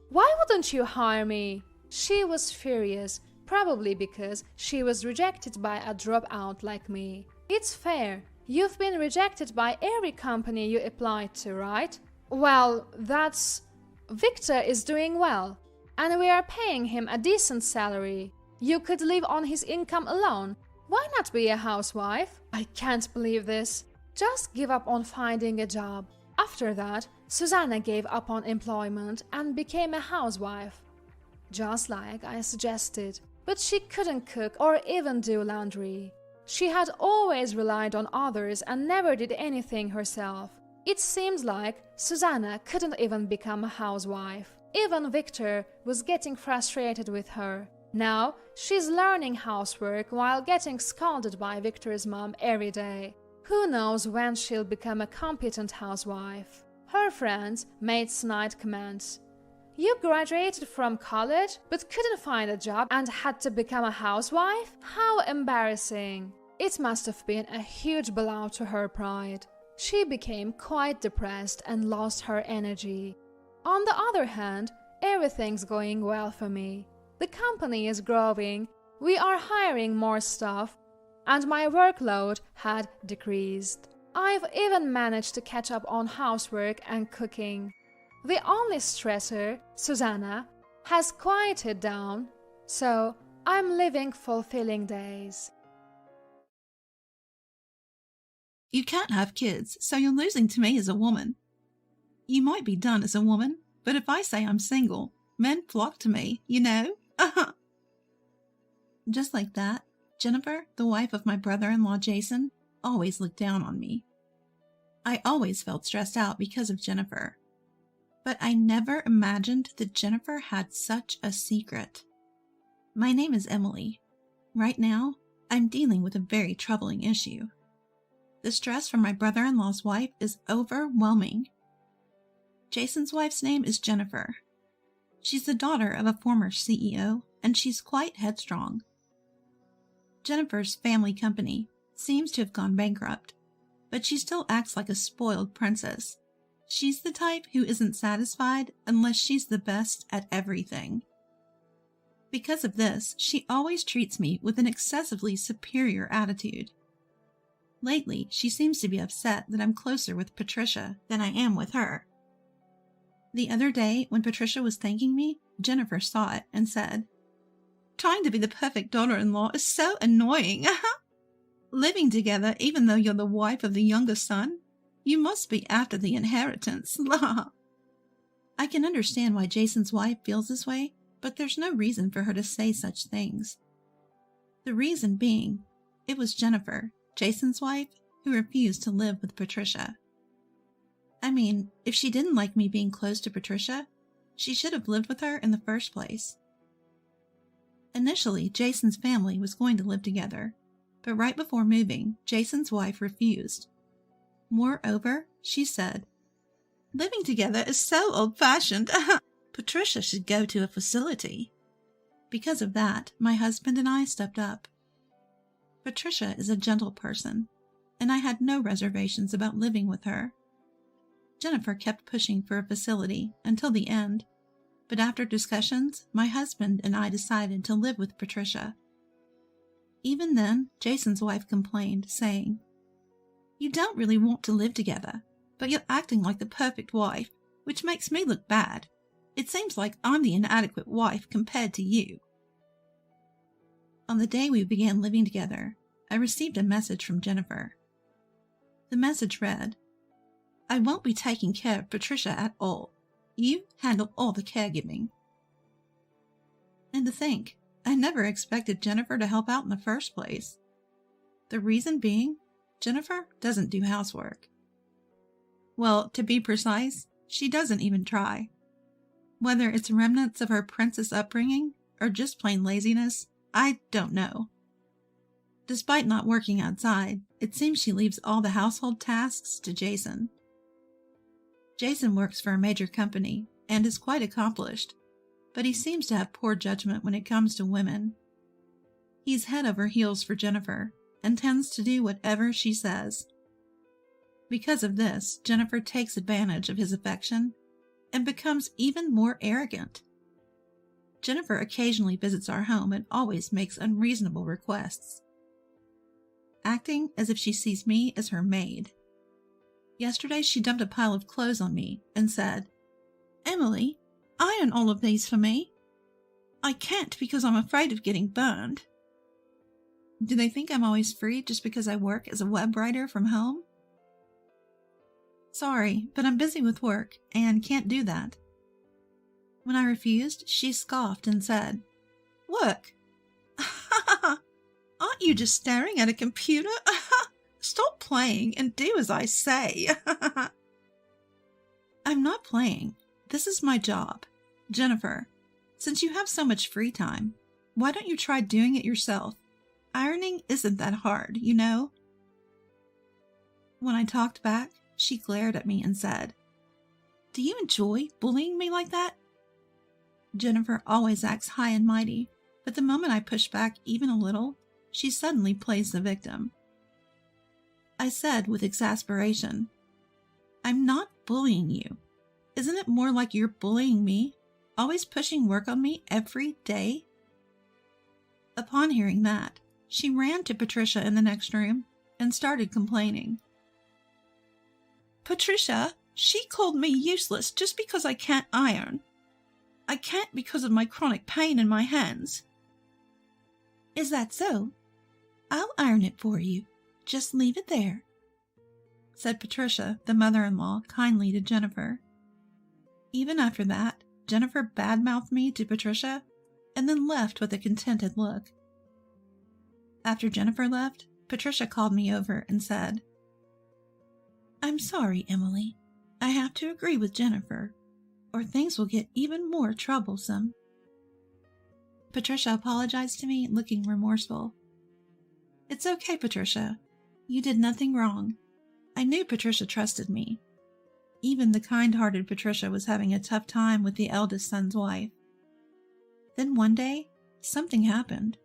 S3: Why wouldn't you hire me?" She was furious, probably because she was rejected by a dropout like me. "It's fair. You've been rejected by every company you applied to, right?" "Well, that's... Victor is doing well, and we are paying him a decent salary. You could live on his income alone. Why not be a housewife?" I can't believe this. Just give up on finding a job. After that, Susanna gave up on employment and became a housewife. Just like I suggested. But she couldn't cook or even do laundry. She had always relied on others and never did anything herself. It seemed like Susanna couldn't even become a housewife. Even Victor was getting frustrated with her. Now she's learning housework while getting scolded by Victor's mom every day. Who knows when she'll become a competent housewife. Her friends made snide comments. "You graduated from college but couldn't find a job and had to become a housewife? How embarrassing." It must have been a huge blow to her pride. She became quite depressed and lost her energy. On the other hand, everything's going well for me. The company is growing, we are hiring more staff, and my workload had decreased. I've even managed to catch up on housework and cooking. The only stressor, Susanna, has quieted down, so I'm living fulfilling days.
S4: You can't have kids, so you're losing to me as a woman. You might be done as a woman, but if I say I'm single, men flock to me, you know? Just like that, Jennifer, the wife of my brother-in-law Jason, always looked down on me. I always felt stressed out because of Jennifer. But I never imagined that Jennifer had such a secret. My name is Emily. Right now, I'm dealing with a very troubling issue. The stress from my brother-in-law's wife is overwhelming. Jason's wife's name is Jennifer. She's the daughter of a former CEO, and she's quite headstrong. Jennifer's family company seems to have gone bankrupt, but she still acts like a spoiled princess. She's the type who isn't satisfied unless she's the best at everything. Because of this, she always treats me with an excessively superior attitude. Lately, she seems to be upset that I'm closer with Patricia than I am with her. The other day, when Patricia was thanking me, Jennifer saw it and said, "Trying to be the perfect daughter-in-law is so annoying." Living together even though you're the wife of the youngest son? You must be after the inheritance. La! I can understand why Jason's wife feels this way, but there's no reason for her to say such things. The reason being, it was Jennifer, Jason's wife, who refused to live with Patricia. I mean, if she didn't like me being close to Patricia, she should have lived with her in the first place. Initially, Jason's family was going to live together, but right before moving, Jason's wife refused. Moreover, she said, "Living together is so old-fashioned. Patricia should go to a facility." Because of that, my husband and I stepped up. Patricia is a gentle person, and I had no reservations about living with her. Jennifer kept pushing for a facility until the end, but after discussions, my husband and I decided to live with Patricia. Even then, Jason's wife complained, saying, "You don't really want to live together, but you're acting like the perfect wife, which makes me look bad. It seems like I'm the inadequate wife compared to you." On the day we began living together, I received a message from Jennifer. The message read, "I won't be taking care of Patricia at all. You handle all the caregiving." And to think, I never expected Jennifer to help out in the first place. The reason being, Jennifer doesn't do housework. Well, to be precise, she doesn't even try. Whether it's remnants of her princess upbringing or just plain laziness, I don't know. Despite not working outside, it seems she leaves all the household tasks to Jason. Jason works for a major company and is quite accomplished, but he seems to have poor judgment when it comes to women. He's head over heels for Jennifer and tends to do whatever she says. Because of this, Jennifer takes advantage of his affection and becomes even more arrogant. Jennifer occasionally visits our home and always makes unreasonable requests, acting as if she sees me as her maid. Yesterday she dumped a pile of clothes on me and said, "Emily, iron all of these for me." I can't because I'm afraid of getting burned. Do they think I'm always free just because I work as a web writer from home? Sorry, but I'm busy with work and can't do that. When I refused, she scoffed and said, "Work? Aren't you just staring at a computer? Stop playing and do as I say." I'm not playing. This is my job. Jennifer, since you have so much free time, why don't you try doing it yourself? Ironing isn't that hard, you know? When I talked back, she glared at me and said, "Do you enjoy bullying me like that?" Jennifer always acts high and mighty, but the moment I push back even a little, she suddenly plays the victim. I said with exasperation, "I'm not bullying you. Isn't it more like you're bullying me, always pushing work on me every day?" Upon hearing that, she ran to Patricia in the next room and started complaining. "Patricia, she called me useless just because I can't iron. I can't because of my chronic pain in my hands." "Is that so? I'll iron it for you. Just leave it there," said Patricia, the mother-in-law, kindly to Jennifer. Even after that, Jennifer badmouthed me to Patricia and then left with a contented look. After Jennifer left, Patricia called me over and said, "I'm sorry, Emily. I have to agree with Jennifer, or things will get even more troublesome." Patricia apologized to me, looking remorseful. "It's okay, Patricia. You did nothing wrong. I knew Patricia trusted me." Even the kind-hearted Patricia was having a tough time with the eldest son's wife. Then one day, something happened.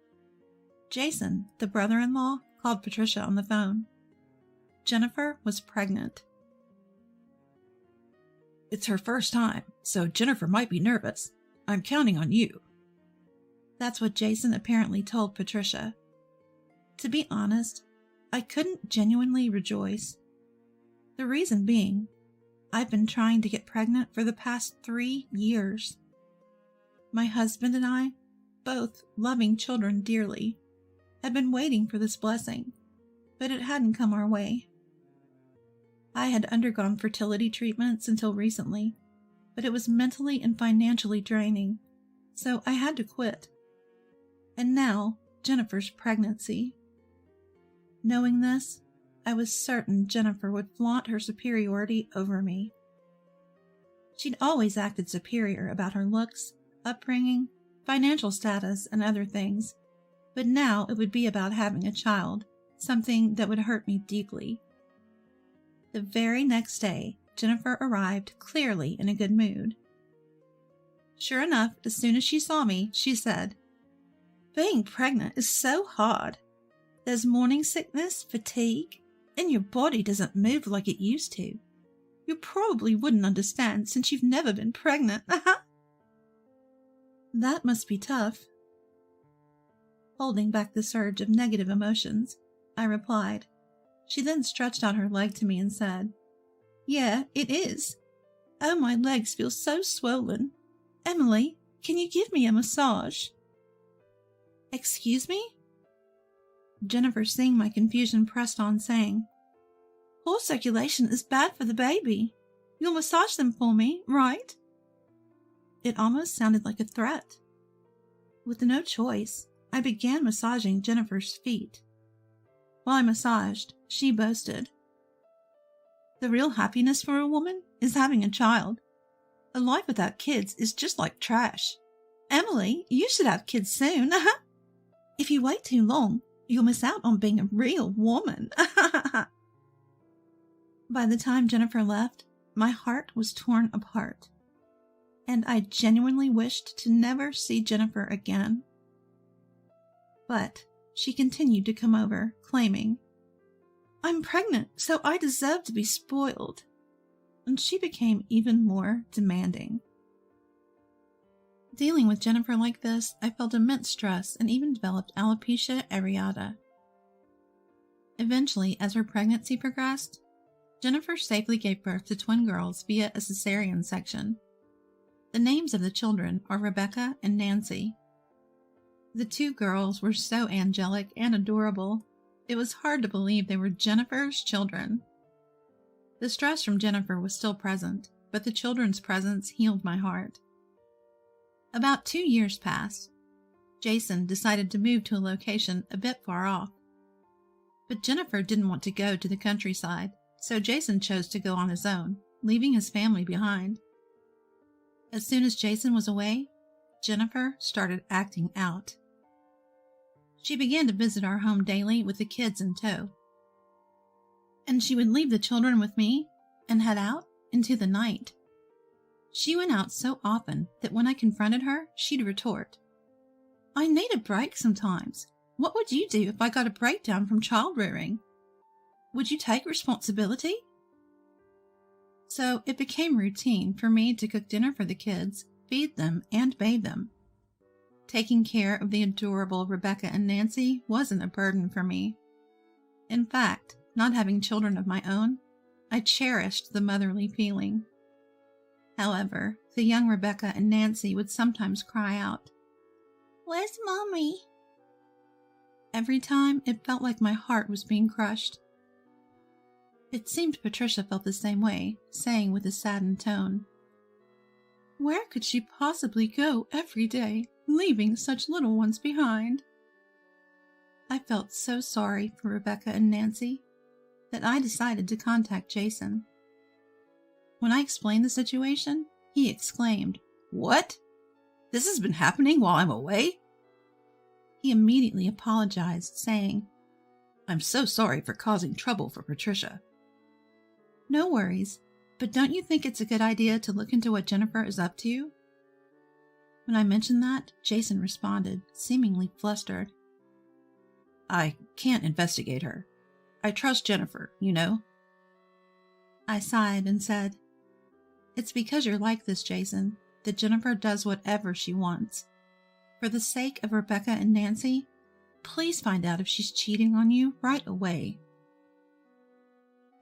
S4: Jason, the brother-in-law, called Patricia on the phone. Jennifer was pregnant. "It's her first time, so Jennifer might be nervous. I'm counting on you." That's what Jason apparently told Patricia. To be honest, I couldn't genuinely rejoice. The reason being, I've been trying to get pregnant for the past 3 years. My husband and I, both loving children dearly, had been waiting for this blessing, but it hadn't come our way. I had undergone fertility treatments until recently, but it was mentally and financially draining, so I had to quit. And now, Jennifer's pregnancy. Knowing this, I was certain Jennifer would flaunt her superiority over me. She'd always acted superior about her looks, upbringing, financial status, and other things, but now it would be about having a child, something that would hurt me deeply. The very next day, Jennifer arrived clearly in a good mood. Sure enough, as soon as she saw me, she said, "Being pregnant is so hard. There's morning sickness, fatigue, and your body doesn't move like it used to. You probably wouldn't understand since you've never been pregnant." That must be tough. Holding back the surge of negative emotions, I replied. She then stretched out her leg to me and said, "Yeah, it is. Oh, my legs feel so swollen. Emily, can you give me a massage?" "Excuse me?" Jennifer, seeing my confusion, pressed on, saying, "Poor circulation is bad for the baby. You'll massage them for me, right?" It almost sounded like a threat. With no choice, I began massaging Jennifer's feet. While I massaged, she boasted, "The real happiness for a woman is having a child. A life without kids is just like trash. Emily, you should have kids soon. If you wait too long, you'll miss out on being a real woman." By the time Jennifer left, my heart was torn apart, and I genuinely wished to never see Jennifer again. But she continued to come over, claiming, "I'm pregnant, so I deserve to be spoiled." And she became even more demanding. Dealing with Jennifer like this, I felt immense stress and even developed alopecia areata. Eventually, as her pregnancy progressed, Jennifer safely gave birth to twin girls via a cesarean section. The names of the children are Rebecca and Nancy. The two girls were so angelic and adorable, it was hard to believe they were Jennifer's children. The stress from Jennifer was still present, but the children's presence healed my heart. About 2 years passed. Jason decided to move to a location a bit far off. But Jennifer didn't want to go to the countryside, so Jason chose to go on his own, leaving his family behind. As soon as Jason was away, Jennifer started acting out. She began to visit our home daily with the kids in tow. And she would leave the children with me and head out into the night. She went out so often that when I confronted her, she'd retort, "I need a break sometimes. What would you do if I got a breakdown from child rearing? Would you take responsibility?" So it became routine for me to cook dinner for the kids, feed them, and bathe them. Taking care of the adorable Rebecca and Nancy wasn't a burden for me. In fact, not having children of my own, I cherished the motherly feeling. However, the young Rebecca and Nancy would sometimes cry out, "Where's Mommy?" Every time, it felt like my heart was being crushed. It seemed Patricia felt the same way, saying with a saddened tone, "Where could she possibly go every day, leaving such little ones behind?" I felt so sorry for Rebecca and Nancy that I decided to contact Jason. When I explained the situation, he exclaimed, "What? This has been happening while I'm away?" He immediately apologized, saying, "I'm so sorry for causing trouble for Patricia." "No worries, but don't you think it's a good idea to look into what Jennifer is up to?" When I mentioned that, Jason responded, seemingly flustered. "I can't investigate her. I trust Jennifer, you know." I sighed and said, "It's because you're like this, Jason, that Jennifer does whatever she wants. For the sake of Rebecca and Nancy, please find out if she's cheating on you right away."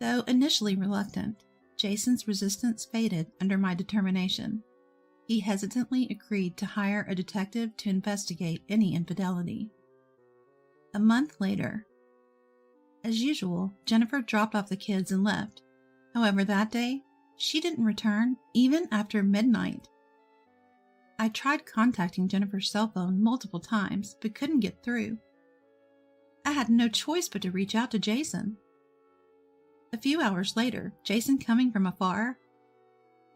S4: Though initially reluctant, Jason's resistance faded under my determination. He hesitantly agreed to hire a detective to investigate any infidelity. A month later, As usual, Jennifer dropped off the kids and left. However, that day, she didn't return even after midnight. I tried contacting Jennifer's cell phone multiple times, but couldn't get through. I had no choice but to reach out to Jason. A few hours later, Jason, coming from afar,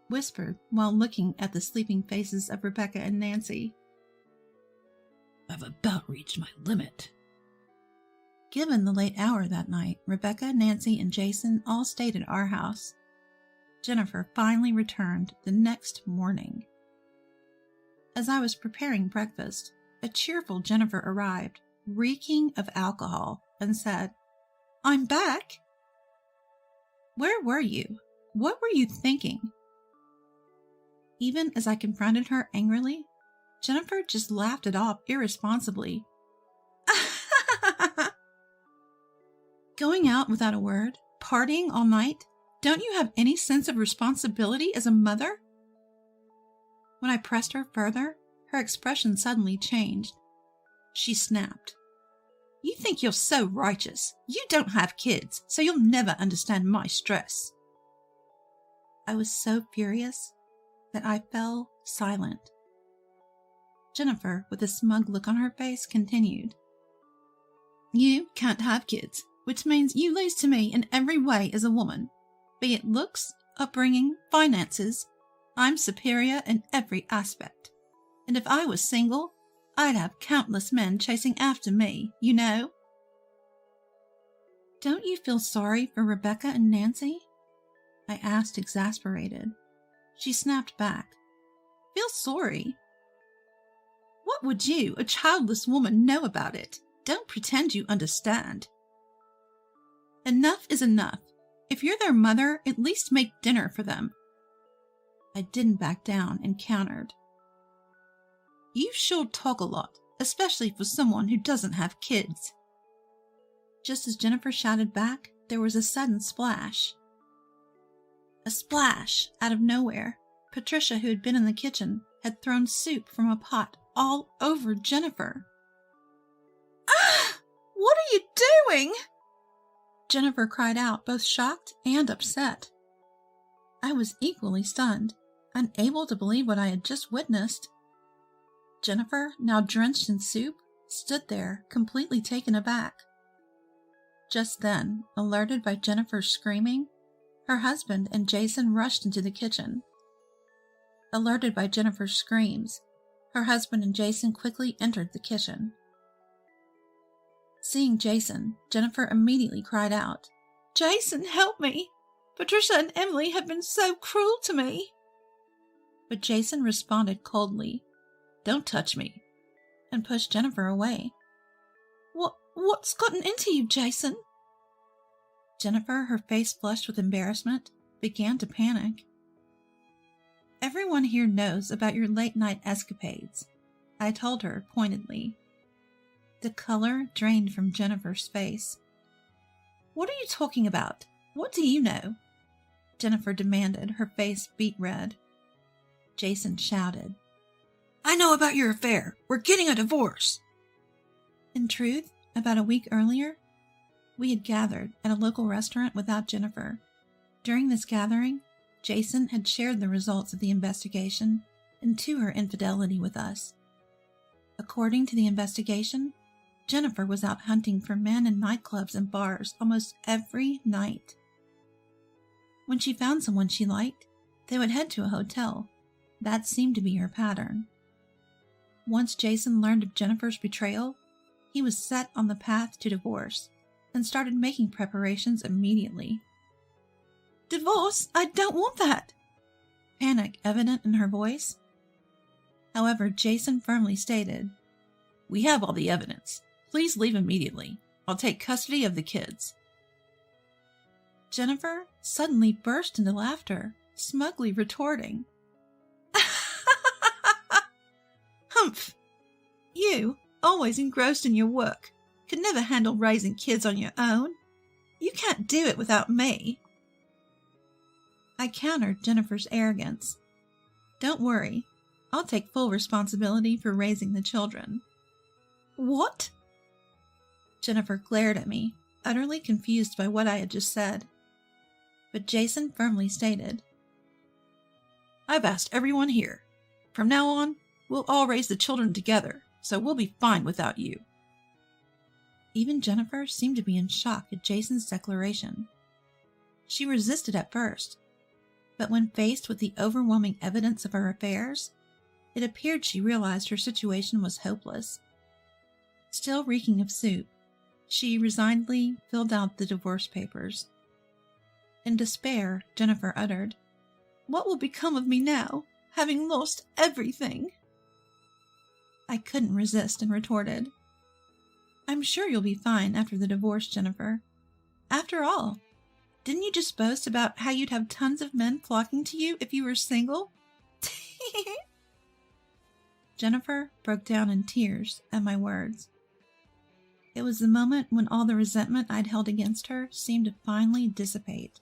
S4: whispered while looking at the sleeping faces of Rebecca and Nancy, "I've about reached my limit." Given the late hour that night, Rebecca, Nancy, and Jason all stayed at our house. Jennifer finally returned the next morning. As I was preparing breakfast, a cheerful Jennifer arrived, reeking of alcohol, and said, "I'm back." "Where were you? What were you thinking?" Even as I confronted her angrily, Jennifer just laughed it off irresponsibly. "Going out without a word? Partying all night? Don't you have any sense of responsibility as a mother?" When I pressed her further, her expression suddenly changed. She snapped, "You think you're so righteous. You don't have kids, so you'll never understand my stress." I was so furious that I fell silent. Jennifer, with a smug look on her face, continued, "You can't have kids, which means you lose to me in every way as a woman. Be it looks, upbringing, finances. I'm superior in every aspect. And if I was single, I'd have countless men chasing after me, you know." "Don't you feel sorry for Rebecca and Nancy?" I asked, exasperated. She snapped back, "Feel sorry? What would you, a childless woman, know about it? Don't pretend you understand. Enough is enough. If you're their mother, at least make dinner for them." I didn't back down and countered, "You sure talk a lot, especially for someone who doesn't have kids." Just as Jennifer shouted back, there was a sudden splash. A splash out of nowhere. Patricia, who had been in the kitchen, had thrown soup from a pot all over Jennifer. "Ah! What are you doing?" Jennifer cried out, both shocked and upset. I was equally stunned, unable to believe what I had just witnessed. Jennifer, now drenched in soup, stood there, completely taken aback. Just then, alerted by Jennifer's screaming, her husband and Jason rushed into the kitchen. Alerted by Jennifer's screams, her husband and Jason quickly entered the kitchen. Seeing Jason, Jennifer immediately cried out, "Jason, help me! Patricia and Emily have been so cruel to me." But Jason responded coldly, "Don't touch me," and pushed Jennifer away. What's gotten into you, Jason?" Jennifer, her face flushed with embarrassment, began to panic. "Everyone here knows about your late-night escapades," I told her pointedly. The color drained from Jennifer's face. "What are you talking about? What do you know?" Jennifer demanded, her face beet red. Jason shouted, "I know about your affair. We're getting a divorce." In truth, about a week earlier, we had gathered at a local restaurant without Jennifer. During this gathering, Jason had shared the results of the investigation into her infidelity with us. According to the investigation, Jennifer was out hunting for men in nightclubs and bars almost every night. When she found someone she liked, they would head to a hotel. That seemed to be her pattern. Once Jason learned of Jennifer's betrayal, he was set on the path to divorce and started making preparations immediately. "Divorce? I don't want that!" Panic evident in her voice. However, Jason firmly stated, "We have all the evidence. Please leave immediately. I'll take custody of the kids." Jennifer suddenly burst into laughter, smugly retorting, "Humph! You, always engrossed in your work, could never handle raising kids on your own. You can't do it without me." I countered Jennifer's arrogance. "Don't worry. I'll take full responsibility for raising the children." "What?" Jennifer glared at me, utterly confused by what I had just said. But Jason firmly stated, "I've asked everyone here. From now on, we'll all raise the children together, so we'll be fine without you." Even Jennifer seemed to be in shock at Jason's declaration. She resisted at first, but when faced with the overwhelming evidence of her affairs, it appeared she realized her situation was hopeless. Still reeking of soup, she resignedly filled out the divorce papers. In despair, Jennifer uttered, "What will become of me now, having lost everything?" I couldn't resist and retorted, "I'm sure you'll be fine after the divorce, Jennifer. After all, didn't you just boast about how you'd have tons of men flocking to you if you were single?" Jennifer broke down in tears at my words. It was the moment when all the resentment I'd held against her seemed to finally dissipate.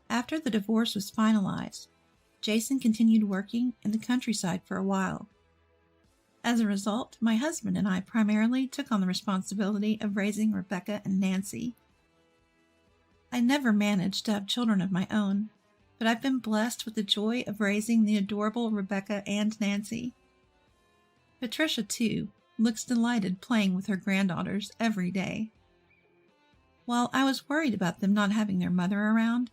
S4: After the divorce was finalized, Jason continued working in the countryside for a while. As a result, my husband and I primarily took on the responsibility of raising Rebecca and Nancy. I never managed to have children of my own, but I've been blessed with the joy of raising the adorable Rebecca and Nancy. Patricia, too, looks delighted playing with her granddaughters every day. While I was worried about them not having their mother around,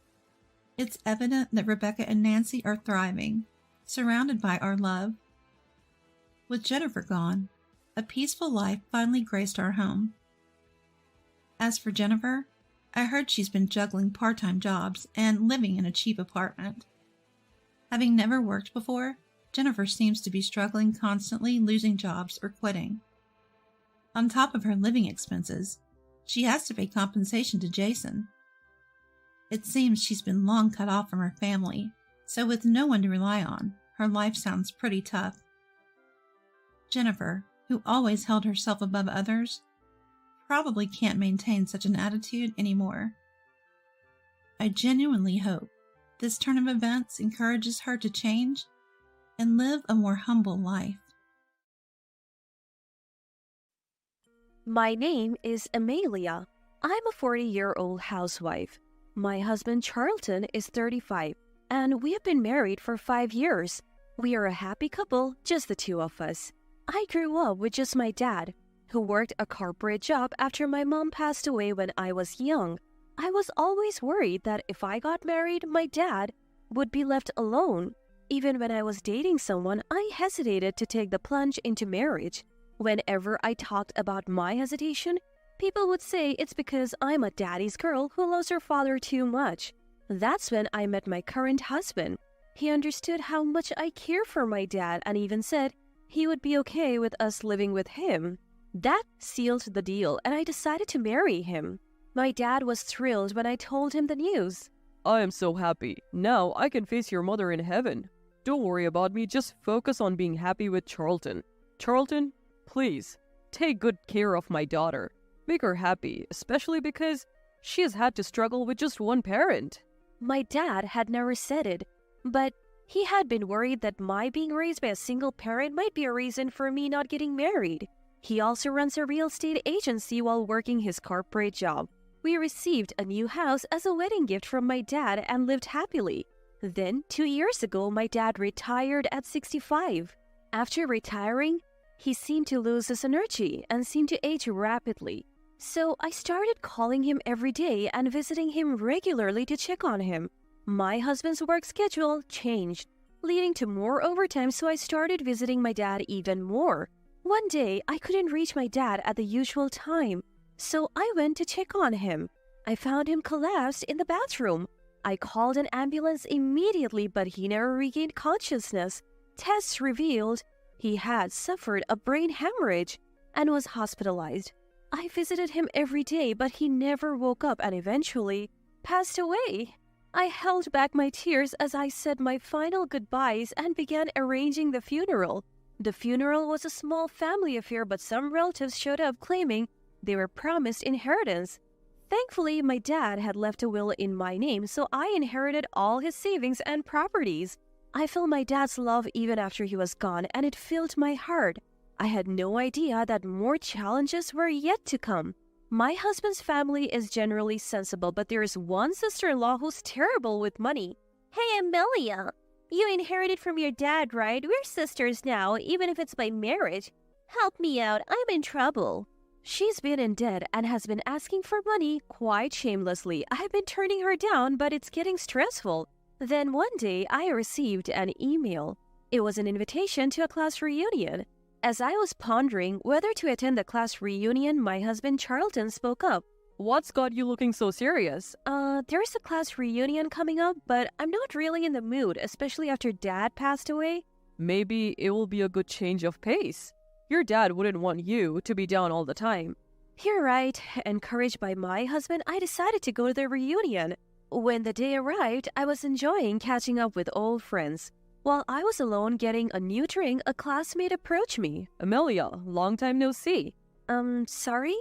S4: it's evident that Rebecca and Nancy are thriving, surrounded by our love. With Jennifer gone, a peaceful life finally graced our home. As for Jennifer, I heard she's been juggling part-time jobs and living in a cheap apartment. Having never worked before, Jennifer seems to be struggling constantly, losing jobs or quitting. On top of her living expenses, she has to pay compensation to Jason. It seems she's been long cut off from her family, so with no one to rely on, her life sounds pretty tough. Jennifer, who always held herself above others, probably can't maintain such an attitude anymore. I genuinely hope this turn of events encourages her to change and live a more humble life.
S5: My name is Amelia. I'm a 40-year-old housewife. My husband Charlton is 35, and we have been married for 5 years. We are a happy couple, just the two of us. I grew up with just my dad, who worked a corporate job after my mom passed away when I was young. I was always worried that if I got married, my dad would be left alone. Even when I was dating someone, I hesitated to take the plunge into marriage. Whenever I talked about my hesitation, people would say it's because I'm a daddy's girl who loves her father too much. That's when I met my current husband. He understood how much I care for my dad and even said he would be okay with us living with him. That sealed the deal, and I decided to marry him. My dad was thrilled when I told him the news.
S6: "I am so happy. Now I can face your mother in heaven. Don't worry about me, just focus on being happy with Charlton. Charlton, please, take good care of my daughter. Make her happy, especially because she has had to struggle with just one parent."
S5: My dad had never said it, but he had been worried that my being raised by a single parent might be a reason for me not getting married. He also runs a real estate agency while working his corporate job. We received a new house as a wedding gift from my dad and lived happily. Then, 2 years ago, my dad retired at 65. After retiring, he seemed to lose his energy and seemed to age rapidly. So I started calling him every day and visiting him regularly to check on him. My husband's work schedule changed, leading to more overtime, so I started visiting my dad even more. One day, I couldn't reach my dad at the usual time, so I went to check on him. I found him collapsed in the bathroom. I called an ambulance immediately, but he never regained consciousness. Tests revealed he had suffered a brain hemorrhage and was hospitalized. I visited him every day, but he never woke up and eventually passed away. I held back my tears as I said my final goodbyes and began arranging the funeral. The funeral was a small family affair, but some relatives showed up claiming they were promised inheritance. Thankfully, my dad had left a will in my name, so I inherited all his savings and properties. I felt my dad's love even after he was gone, and it filled my heart. I had no idea that more challenges were yet to come. My husband's family is generally sensible, but there is one sister-in-law who's terrible with money. Hey, Amelia, you inherited from your dad, right? We're sisters now, even if it's by marriage. Help me out, I'm in trouble. She's been in debt and has been asking for money quite shamelessly. I've been turning her down, but it's getting stressful. Then one day, I received an email. It was an invitation to a class reunion. As I was pondering whether to attend the class reunion, my husband Charlton spoke up.
S6: What's got you looking so serious?
S5: There's a class reunion coming up, but I'm not really in the mood, especially after Dad passed away.
S6: Maybe it will be a good change of pace. Your dad wouldn't want you to be down all the time.
S5: You're right. Encouraged by my husband, I decided to go to the reunion. When the day arrived, I was enjoying catching up with old friends. While I was alone getting a new drink, a classmate approached me.
S6: Amelia, long time no see.
S5: Sorry?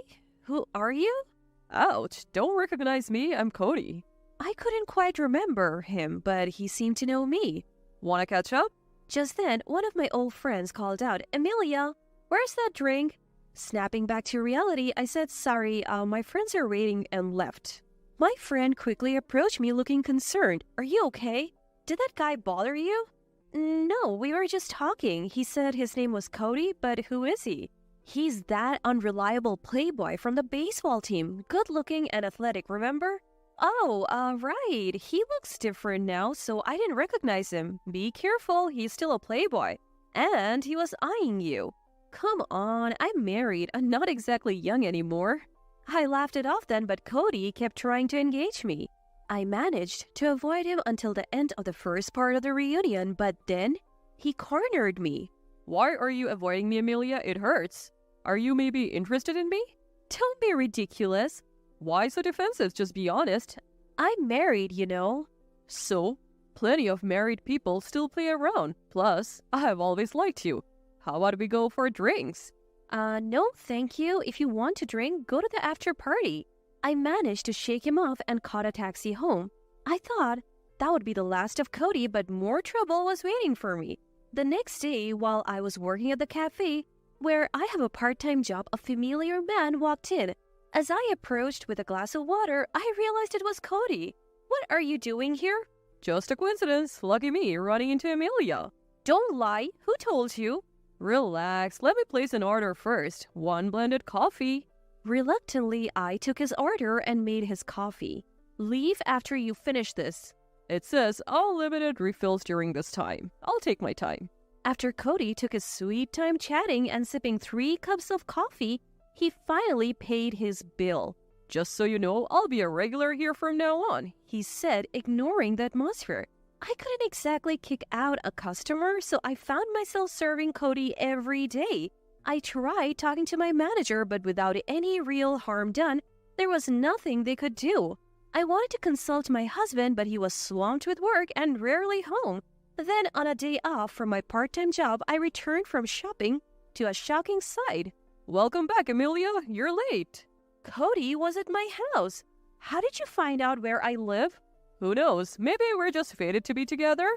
S5: Who are you?
S6: Ouch, don't recognize me, I'm Cody.
S5: I couldn't quite remember him, but he seemed to know me.
S6: Wanna catch up?
S5: Just then, one of my old friends called out, Amelia, where's that drink? Snapping back to reality, I said, sorry, my friends are waiting, and left. My friend quickly approached me looking concerned. Are you okay? Did that guy bother you? No, we were just talking. He said his name was Cody, but who is he? He's that unreliable playboy from the baseball team. Good looking and athletic, remember? Oh, right. He looks different now, so I didn't recognize him. Be careful, he's still a playboy. And he was eyeing you. Come on, I'm married. I'm not exactly young anymore. I laughed it off then, but Cody kept trying to engage me. I managed to avoid him until the end of the first part of the reunion, but then he cornered me.
S6: Why are you avoiding me, Amelia? It hurts. Are you maybe interested in me?
S5: Don't be ridiculous.
S6: Why so defensive? Just be honest.
S5: I'm married, you know.
S6: So, plenty of married people still play around. Plus, I have always liked you. How about we go for drinks?
S5: No, thank you. If you want to drink, go to the after party. I managed to shake him off and caught a taxi home. I thought that would be the last of Cody, but more trouble was waiting for me. The next day, while I was working at the cafe, where I have a part-time job, a familiar man walked in. As I approached with a glass of water, I realized it was Cody. What are you doing here?
S6: Just a coincidence. Lucky me, running into Amelia.
S5: Don't lie. Who told you?
S6: Relax. Let me place an order first. 1 blended coffee.
S5: Reluctantly, I took his order and made his coffee. Leave after you finish this.
S6: It says all limited refills during this time. I'll take my time.
S5: After Cody took his sweet time chatting and sipping 3 cups of coffee, he finally paid his bill.
S6: Just so you know, I'll be a regular here from now on,
S5: he said, ignoring the atmosphere. I couldn't exactly kick out a customer, so I found myself serving Cody every day. I tried talking to my manager, but without any real harm done, there was nothing they could do. I wanted to consult my husband, but he was swamped with work and rarely home. Then, on a day off from my part-time job, I returned from shopping to a shocking sight.
S6: Welcome back, Amelia. You're late.
S5: Cody was at my house. How did you find out where I live?
S6: Who knows? Maybe we're just fated to be together?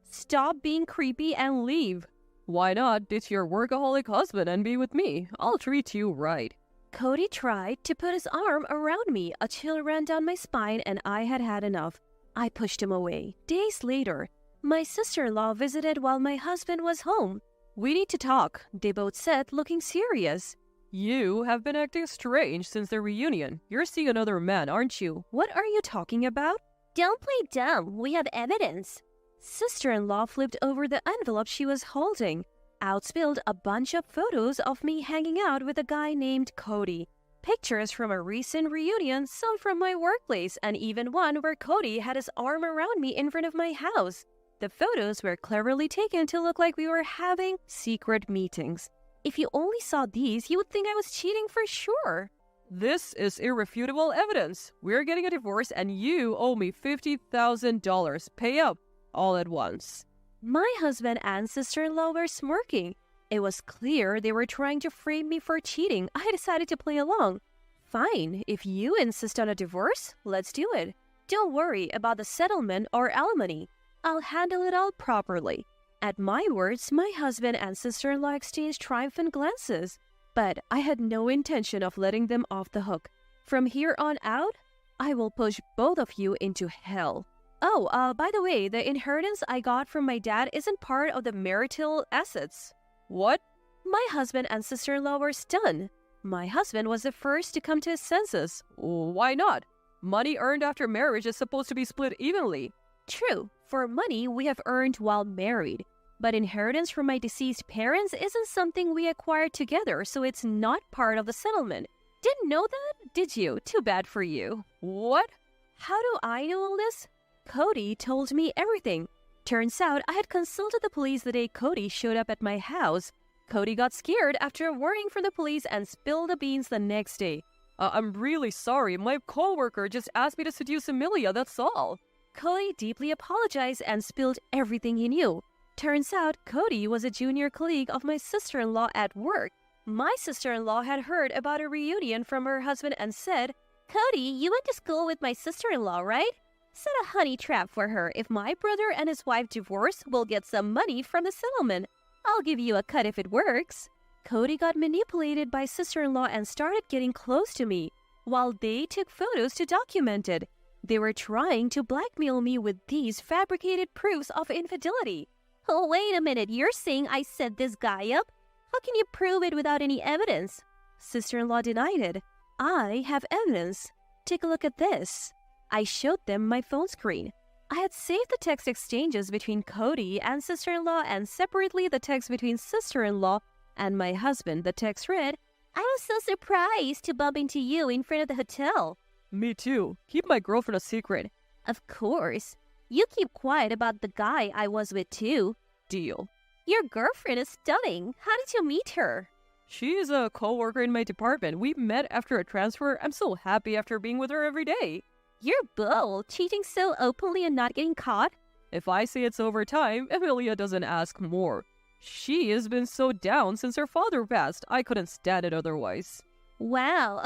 S5: Stop being creepy and leave.
S6: Why not ditch your workaholic husband and be with me? I'll treat you right.
S5: Cody tried to put his arm around me. A chill ran down my spine and I had had enough. I pushed him away. Days later, my sister-in-law visited while my husband was home. We need to talk, they both said, looking serious.
S6: You have been acting strange since the reunion. You're seeing another man, aren't you?
S5: What are you talking about?
S7: Don't play dumb. We have evidence.
S5: Sister-in-law flipped over the envelope she was holding. Out spilled a bunch of photos of me hanging out with a guy named Cody. Pictures from a recent reunion, some from my workplace, and even one where Cody had his arm around me in front of my house. The photos were cleverly taken to look like we were having secret meetings. If you only saw these, you would think I was cheating for sure.
S6: This is irrefutable evidence. We're getting a divorce and you owe me $50,000. Pay up all at once.
S5: My husband and sister-in-law were smirking. It was clear they were trying to frame me for cheating. I decided to play along. Fine, if you insist on a divorce, let's do it. Don't worry about the settlement or alimony. I'll handle it all properly. At my words, my husband and sister-in-law exchanged triumphant glances. But I had no intention of letting them off the hook. From here on out, I will push both of you into hell. Oh, by the way, the inheritance I got from my dad isn't part of the marital assets.
S6: What?
S5: My husband and sister-in-law were stunned. My husband was the first to come to his senses.
S6: Why not? Money earned after marriage is supposed to be split evenly.
S5: True, for money we have earned while married. But inheritance from my deceased parents isn't something we acquired together, so it's not part of the settlement. Didn't know that, did you? Too bad for you.
S6: What?
S5: How do I know all this? Cody told me everything. Turns out I had consulted the police the day Cody showed up at my house. Cody got scared after a warning from the police and spilled the beans the next day.
S6: I'm really sorry. My coworker just asked me to seduce Amelia, that's all.
S5: Cody deeply apologized and spilled everything he knew. Turns out Cody was a junior colleague of my sister-in-law at work. My sister-in-law had heard about a reunion from her husband and said,
S7: Cody, you went to school with my sister-in-law, right? Set a honey trap for her. If my brother and his wife divorce, we'll get some money from the settlement. I'll give you a cut if it works.
S5: Cody got manipulated by sister-in-law and started getting close to me, while they took photos to document it. They were trying to blackmail me with these fabricated proofs of infidelity.
S7: Oh, wait a minute. You're saying I set this guy up? How can you prove it without any evidence?
S5: Sister-in-law denied it. I have evidence. Take a look at this. I showed them my phone screen. I had saved the text exchanges between Cody and sister-in-law and separately the text between sister-in-law and my husband. The text read,
S7: I was so surprised to bump into you in front of the hotel.
S6: Me too. Keep my girlfriend a secret.
S7: Of course. You keep quiet about the guy I was with too.
S6: Deal.
S7: Your girlfriend is stunning. How did you meet her?
S6: She is a co-worker in my department. We met after a transfer. I'm so happy after being with her every day.
S7: You're bold, cheating so openly and not getting caught.
S6: If I say it's over time, Amelia doesn't ask more. She has been so down since her father passed. I couldn't stand it otherwise.
S7: Wow.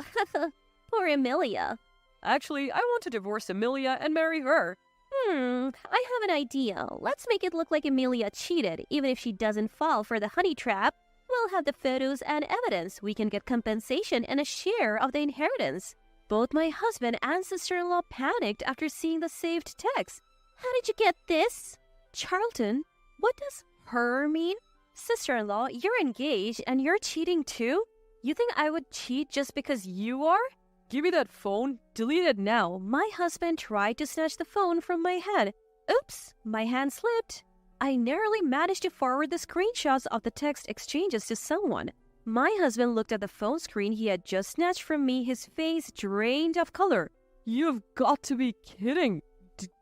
S7: Poor Amelia.
S6: Actually, I want to divorce Amelia and marry her.
S7: I have an idea. Let's make it look like Amelia cheated. Even if she doesn't fall for the honey trap, we'll have the photos and evidence. We can get compensation and a share of the inheritance.
S5: Both my husband and sister-in-law panicked after seeing the saved text.
S7: How did you get this?
S5: Charlton, what does her mean? Sister-in-law, you're engaged and you're cheating too? You think I would cheat just because you are?
S6: Give me that phone. Delete it now.
S5: My husband tried to snatch the phone from my hand. Oops, my hand slipped. I narrowly managed to forward the screenshots of the text exchanges to someone. My husband looked at the phone screen he had just snatched from me, his face drained of color.
S6: You've got to be kidding.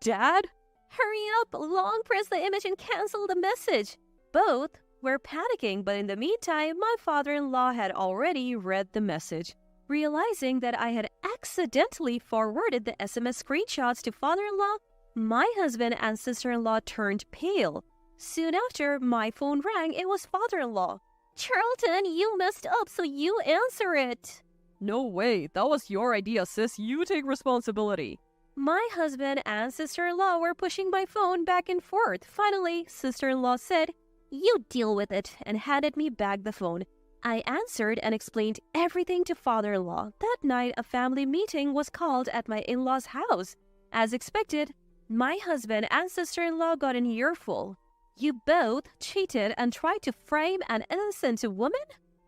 S6: Dad?
S7: Hurry up! Long press the image and cancel the message.
S5: Both were panicking, but in the meantime, my father-in-law had already read the message. Realizing that I had accidentally forwarded the SMS screenshots to father-in-law, my husband and sister-in-law turned pale. Soon after, my phone rang. It was father-in-law.
S7: Charlton, you messed up, so you answer it.
S6: No way. That was your idea, sis. You take responsibility.
S5: My husband and sister-in-law were pushing my phone back and forth. Finally, sister-in-law said,
S7: You deal with it,
S5: and handed me back the phone. I answered and explained everything to father-in-law. That night, a family meeting was called at my in-laws' house. As expected, my husband and sister-in-law got an earful. You both cheated and tried to frame an innocent woman?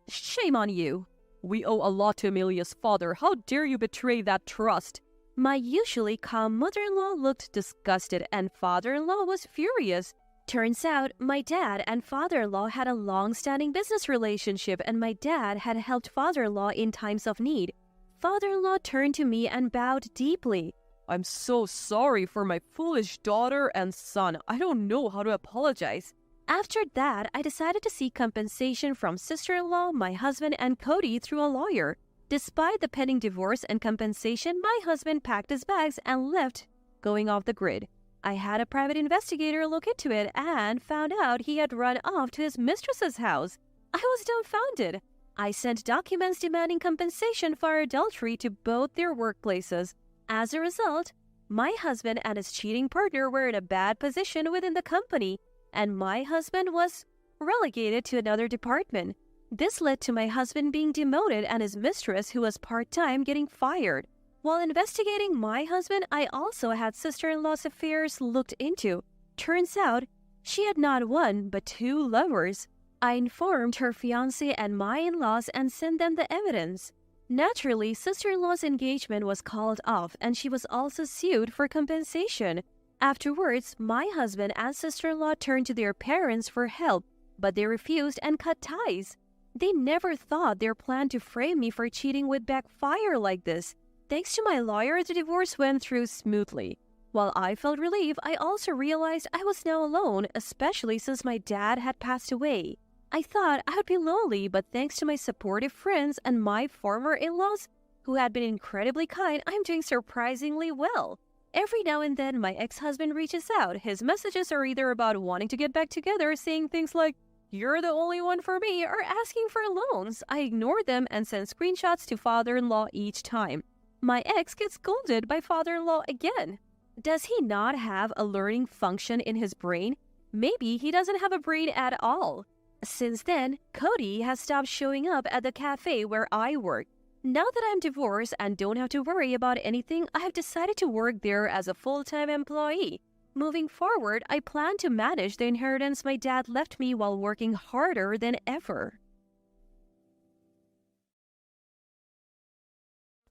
S5: Shame on you.
S6: We owe a lot to Amelia's father. How dare you betray that trust?
S5: My usually calm mother-in-law looked disgusted and father-in-law was furious. Turns out, my dad and father-in-law had a long-standing business relationship and my dad had helped father-in-law in times of need. Father-in-law turned to me and bowed deeply.
S6: I'm so sorry for my foolish daughter and son. I don't know how to apologize.
S5: After that, I decided to seek compensation from sister-in-law, my husband, and Cody through a lawyer. Despite the pending divorce and compensation, my husband packed his bags and left, going off the grid. I had a private investigator look into it and found out he had run off to his mistress's house. I was dumbfounded. I sent documents demanding compensation for adultery to both their workplaces. As a result, my husband and his cheating partner were in a bad position within the company, and my husband was relegated to another department. This led to my husband being demoted and his mistress, who was part-time, getting fired. While investigating my husband, I also had sister-in-law's affairs looked into. Turns out, she had not one, but two lovers. I informed her fiancé and my in-laws and sent them the evidence. Naturally, sister-in-law's engagement was called off and she was also sued for compensation. Afterwards, my husband and sister-in-law turned to their parents for help, but they refused and cut ties. They never thought their plan to frame me for cheating would backfire like this. Thanks to my lawyer, the divorce went through smoothly. While I felt relief, I also realized I was now alone, especially since my dad had passed away. I thought I would be lonely, but thanks to my supportive friends and my former in-laws, who had been incredibly kind, I'm doing surprisingly well. Every now and then, my ex-husband reaches out. His messages are either about wanting to get back together, saying things like, "You're the only one for me," or asking for loans. I ignore them and send screenshots to father-in-law each time. My ex gets scolded by father-in-law again. Does he not have a learning function in his brain? Maybe he doesn't have a brain at all. Since then, Cody has stopped showing up at the cafe where I work. Now that I'm divorced and don't have to worry about anything, I have decided to work there as a full-time employee. Moving forward, I plan to manage the inheritance my dad left me while working harder than ever.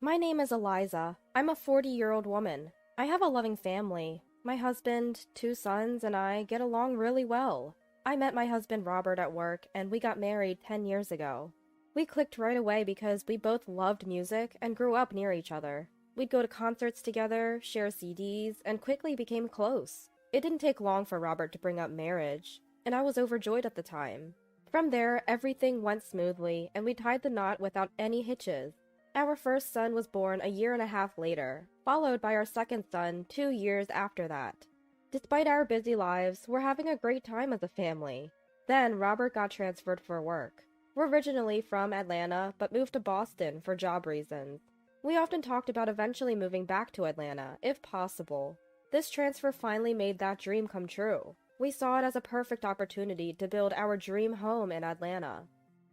S1: My name is Eliza. I'm a 40-year-old woman. I have a loving family. My husband, 2 sons, and I get along really well. I met my husband Robert at work, and we got married 10 years ago. We clicked right away because we both loved music and grew up near each other. We'd go to concerts together, share CDs, and quickly became close. It didn't take long for Robert to bring up marriage, and I was overjoyed at the time. From there, everything went smoothly, and we tied the knot without any hitches. Our first son was born a year and a half later, followed by our second son 2 years after that. Despite our busy lives, we're having a great time as a family. Then Robert got transferred for work. We're originally from Atlanta, but moved to Boston for job reasons. We often talked about eventually moving back to Atlanta, if possible. This transfer finally made that dream come true. We saw it as a perfect opportunity to build our dream home in Atlanta.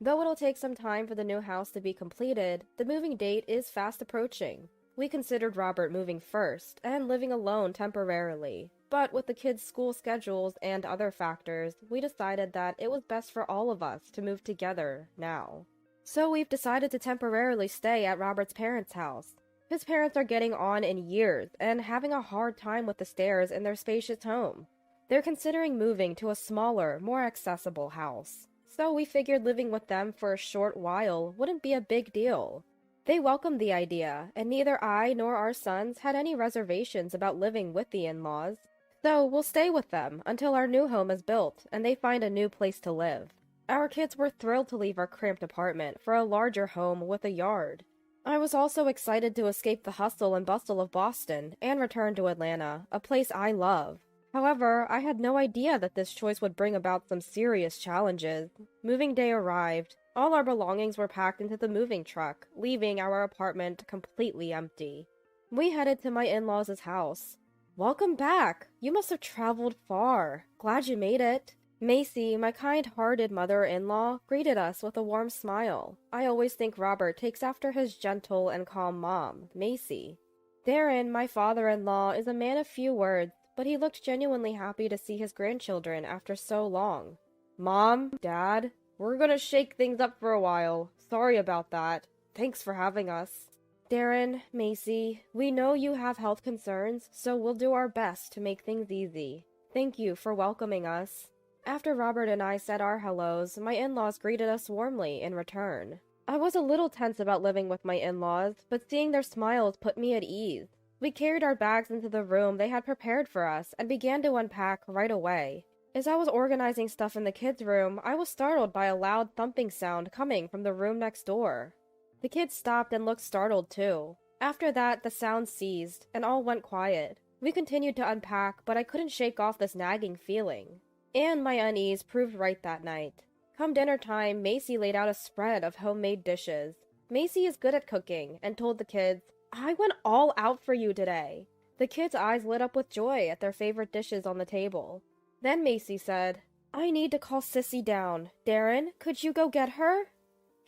S1: Though it'll take some time for the new house to be completed, the moving date is fast approaching. We considered Robert moving first and living alone temporarily, but with the kids' school schedules and other factors, we decided that it was best for all of us to move together now. So we've decided to temporarily stay at Robert's parents' house. His parents are getting on in years and having a hard time with the stairs in their spacious home. They're considering moving to a smaller, more accessible house. So we figured living with them for a short while wouldn't be a big deal. They welcomed the idea, and neither I nor our sons had any reservations about living with the in-laws. So we'll stay with them until our new home is built and they find a new place to live. Our kids were thrilled to leave our cramped apartment for a larger home with a yard. I was also excited to escape the hustle and bustle of Boston and return to Atlanta, a place I love. However, I had no idea that this choice would bring about some serious challenges. Moving day arrived. All our belongings were packed into the moving truck, leaving our apartment completely empty. We headed to my in-laws' house. "Welcome back! You must have traveled far. Glad you made it." Macy, my kind-hearted mother-in-law, greeted us with a warm smile. I always think Robert takes after his gentle and calm mom, Macy. Darren, my father-in-law, is a man of few words, but he looked genuinely happy to see his grandchildren after so long. "Mom, Dad, we're gonna shake things up for a while. Sorry about that. Thanks for having us." Darren, Macy, we know you have health concerns, so we'll do our best to make things easy. Thank you for welcoming us. After Robert and I said our hellos, my in-laws greeted us warmly in return. I was a little tense about living with my in-laws, but seeing their smiles put me at ease. We carried our bags into the room they had prepared for us and began to unpack right away. As I was organizing stuff in the kids' room, I was startled by a loud thumping sound coming from the room next door. The kids stopped and looked startled too. After that, the sound ceased, and all went quiet. We continued to unpack, but I couldn't shake off this nagging feeling. And my unease proved right that night. Come dinner time, Macy laid out a spread of homemade dishes. Macy is good at cooking, and told the kids, "I went all out for you today." The kids' eyes lit up with joy at their favorite dishes on the table. Then Macy said, "I need to call Sissy down. Darren, could you go get her?"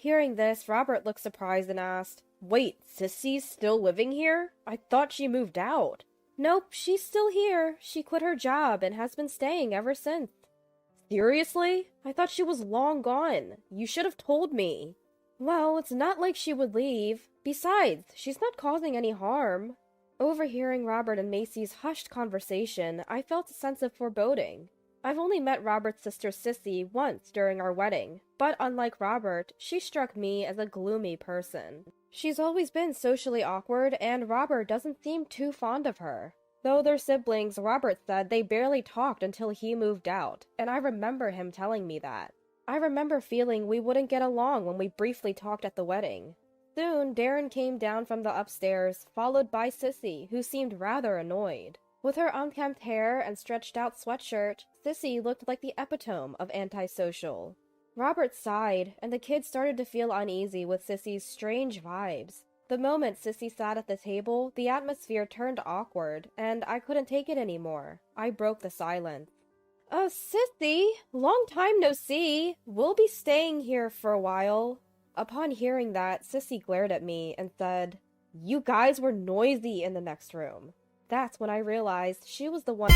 S1: Hearing this, Robert looked surprised and asked, "Wait, Sissy's still living here? I thought she moved out." "Nope, she's still here. She quit her job and has been staying ever since." "Seriously? I thought she was long gone. You should have told me." "Well, it's not like she would leave. Besides, she's not causing any harm." Overhearing Robert and Macy's hushed conversation, I felt a sense of foreboding. I've only met Robert's sister Sissy once during our wedding, but unlike Robert, she struck me as a gloomy person. She's always been socially awkward, and Robert doesn't seem too fond of her. Though they're siblings, Robert said they barely talked until he moved out, and I remember him telling me that. I remember feeling we wouldn't get along when we briefly talked at the wedding. Soon, Darren came down from the upstairs, followed by Sissy, who seemed rather annoyed. With her unkempt hair and stretched-out sweatshirt, Sissy looked like the epitome of antisocial. Robert sighed, and the kids started to feel uneasy with Sissy's strange vibes. The moment Sissy sat at the table, the atmosphere turned awkward, and I couldn't take it anymore. I broke the silence. Sissy, long time no see. We'll be staying here for a while." Upon hearing that, Sissy glared at me and said, "You guys were noisy in the next room." That's when I realized she was the one.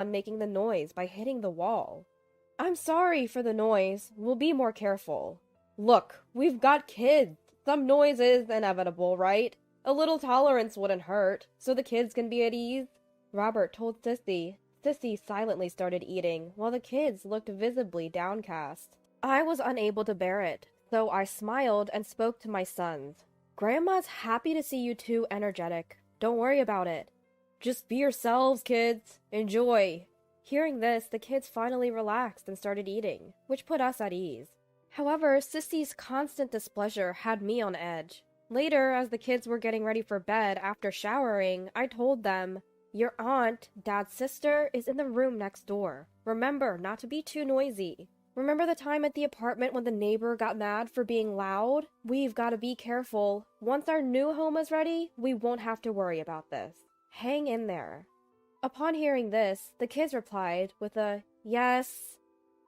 S1: Making the noise by hitting the wall. "I'm sorry for the noise. We'll be more careful." "Look, we've got kids. Some noise is inevitable, right? A little tolerance wouldn't hurt, so the kids can be at ease," Robert told Sissy. Sissy silently started eating, while the kids looked visibly downcast. I was unable to bear it, so I smiled and spoke to my sons. "Grandma's happy to see you two energetic. Don't worry about it. Just be yourselves, kids. Enjoy." Hearing this, the kids finally relaxed and started eating, which put us at ease. However, Sissy's constant displeasure had me on edge. Later, as the kids were getting ready for bed after showering, I told them, "Your aunt, Dad's sister, is in the room next door. Remember not to be too noisy. Remember the time at the apartment when the neighbor got mad for being loud? We've got to be careful. Once our new home is ready, we won't have to worry about this. Hang in there." Upon hearing this, the kids replied with a "yes."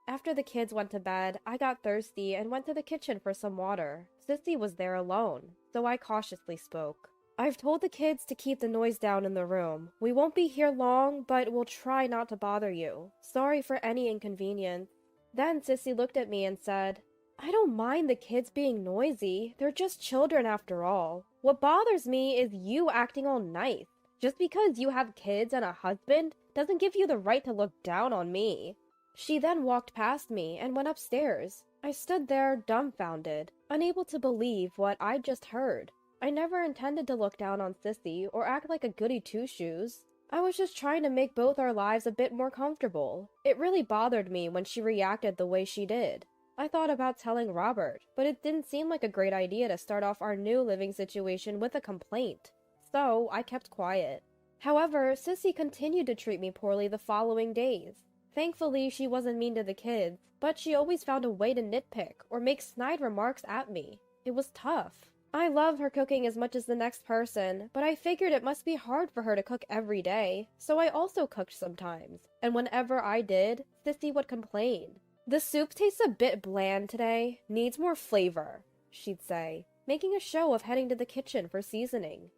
S1: After the kids went to bed, I got thirsty and went to the kitchen for some water. Sissy was there alone, so I cautiously spoke. "I've told the kids to keep the noise down in the room. We won't be here long, but we'll try not to bother you. Sorry for any inconvenience." Then Sissy looked at me and said, "I don't mind the kids being noisy. They're just children after all. What bothers me is you acting all nice. Just because you have kids and a husband doesn't give you the right to look down on me." She then walked past me and went upstairs. I stood there dumbfounded, unable to believe what I'd just heard. I never intended to look down on Sissy or act like a goody two-shoes. I was just trying to make both our lives a bit more comfortable. It really bothered me when she reacted the way she did. I thought about telling Robert, but it didn't seem like a great idea to start off our new living situation with a complaint. So I kept quiet. However, Sissy continued to treat me poorly the following days. Thankfully, she wasn't mean to the kids, but she always found a way to nitpick or make snide remarks at me. It was tough. I love her cooking as much as the next person, but I figured it must be hard for her to cook every day, so I also cooked sometimes, and whenever I did, Sissy would complain. "The soup tastes a bit bland today, needs more flavor," she'd say, making a show of heading to the kitchen for seasoning.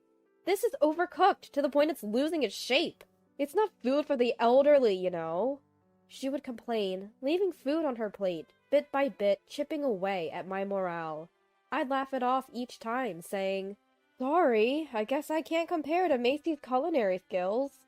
S1: "This is overcooked to the point it's losing its shape. It's not food for the elderly, you know." She would complain, leaving food on her plate, bit by bit chipping away at my morale. I'd laugh it off each time, saying, "Sorry, I guess I can't compare to Macy's culinary skills."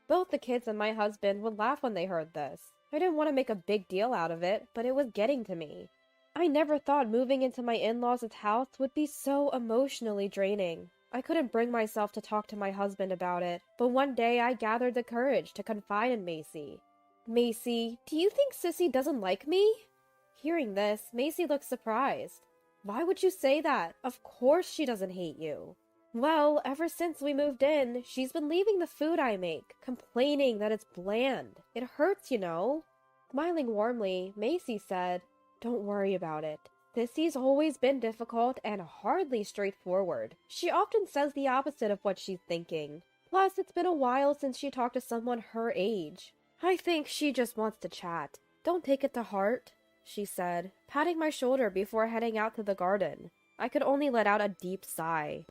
S1: Both the kids and my husband would laugh when they heard this. I didn't want to make a big deal out of it, but it was getting to me. I never thought moving into my in-laws' house would be so emotionally draining. I couldn't bring myself to talk to my husband about it, but one day I gathered the courage to confide in Macy. "Macy, do you think Sissy doesn't like me?" Hearing this, Macy looked surprised. "Why would you say that? Of course she doesn't hate you." "Well, ever since we moved in, she's been leaving the food I make, complaining that it's bland. It hurts, you know." Smiling warmly, Macy said, "Don't worry about it. Sissy's always been difficult and hardly straightforward. She often says the opposite of what she's thinking. Plus, it's been a while since she talked to someone her age. I think she just wants to chat. Don't take it to heart," she said, patting my shoulder before heading out to the garden. I could only let out a deep sigh.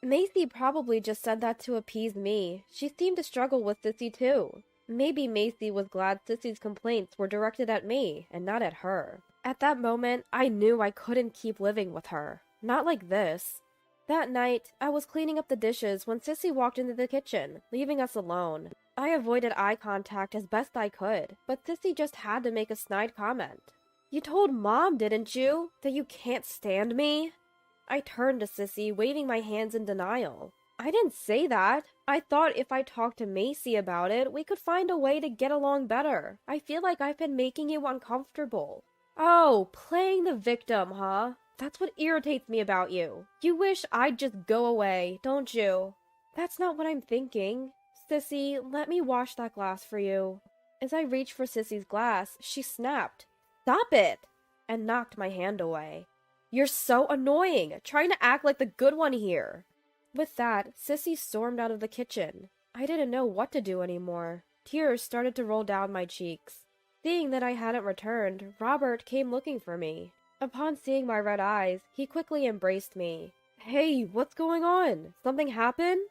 S1: Macy probably just said that to appease me. She seemed to struggle with Sissy too. Maybe Macy was glad Sissy's complaints were directed at me and not at her. At that moment, I knew I couldn't keep living with her. Not like this. That night, I was cleaning up the dishes when Sissy walked into the kitchen, leaving us alone. I avoided eye contact as best I could, but Sissy just had to make a snide comment. "You told Mom, didn't you, that you can't stand me?" I turned to Sissy, waving my hands in denial. "I didn't say that. I thought if I talked to Macy about it, we could find a way to get along better. I feel like I've been making you uncomfortable." "Oh, playing the victim, huh? That's what irritates me about you. You wish I'd just go away, don't you?" "That's not what I'm thinking. Sissy, let me wash that glass for you." As I reached for Sissy's glass, she snapped, "Stop it!" and knocked my hand away. "You're so annoying, trying to act like the good one here." With that, Sissy stormed out of the kitchen. I didn't know what to do anymore. Tears started to roll down my cheeks. Seeing that I hadn't returned, Robert came looking for me. Upon seeing my red eyes, he quickly embraced me. "Hey, what's going on? Something happened?"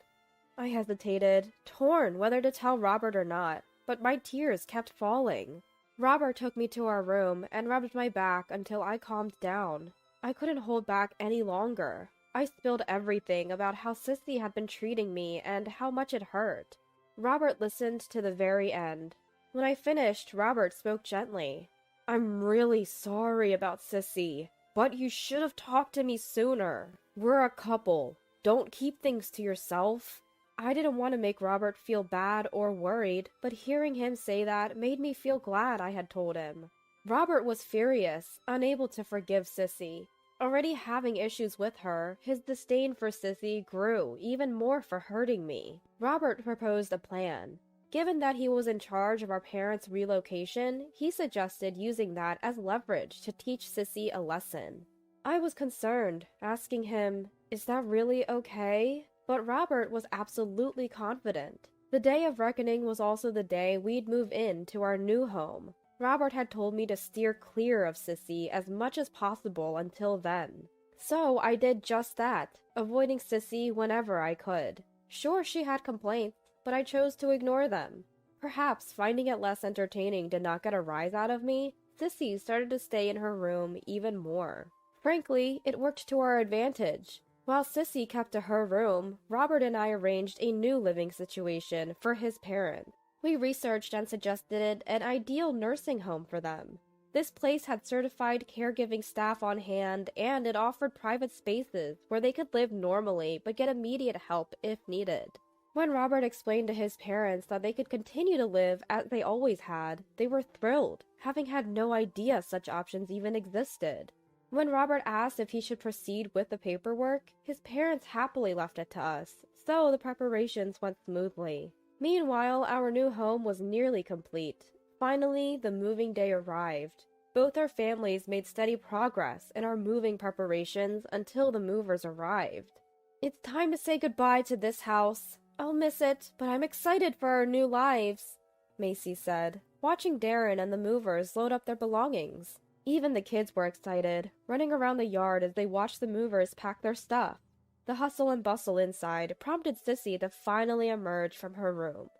S1: I hesitated, torn whether to tell Robert or not, but my tears kept falling. Robert took me to our room and rubbed my back until I calmed down. I couldn't hold back any longer. I spilled everything about how Sissy had been treating me and how much it hurt. Robert listened to the very end. When I finished, Robert spoke gently. "I'm really sorry about Sissy, but you should have talked to me sooner. We're a couple. Don't keep things to yourself." I didn't want to make Robert feel bad or worried, but hearing him say that made me feel glad I had told him. Robert was furious, unable to forgive Sissy. Already having issues with her, his disdain for Sissy grew even more for hurting me. Robert proposed a plan. Given that he was in charge of our parents' relocation, he suggested using that as leverage to teach Sissy a lesson. I was concerned, asking him, "Is that really okay?" But Robert was absolutely confident. The day of reckoning was also the day we'd move in to our new home. Robert had told me to steer clear of Sissy as much as possible until then. So I did just that, avoiding Sissy whenever I could. Sure, she had complaints, but I chose to ignore them. Perhaps finding it less entertaining to not get a rise out of me, Sissy started to stay in her room even more. Frankly, it worked to our advantage. While Sissy kept to her room, Robert and I arranged a new living situation for his parents. We researched and suggested an ideal nursing home for them. This place had certified caregiving staff on hand, and it offered private spaces where they could live normally but get immediate help if needed. When Robert explained to his parents that they could continue to live as they always had, they were thrilled, having had no idea such options even existed. When Robert asked if he should proceed with the paperwork, his parents happily left it to us, so the preparations went smoothly. Meanwhile, our new home was nearly complete. Finally, the moving day arrived. Both our families made steady progress in our moving preparations until the movers arrived. It's time to say goodbye to this house. I'll miss it, but I'm excited for our new lives, Macy said, watching Darren and the movers load up their belongings. Even the kids were excited, running around the yard as they watched the movers pack their stuff. The hustle and bustle inside prompted Sissy to finally emerge from her room.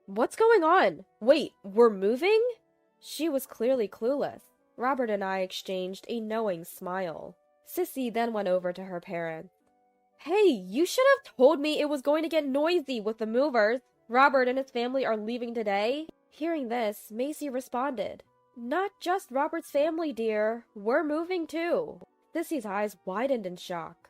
S1: What's going on? Wait, we're moving? She was clearly clueless. Robert and I exchanged a knowing smile. Sissy then went over to her parents. Hey, you should have told me it was going to get noisy with the movers. Robert and his family are leaving today. Hearing this, Macy responded, Not just Robert's family, dear. We're moving too. Sissy's eyes widened in shock.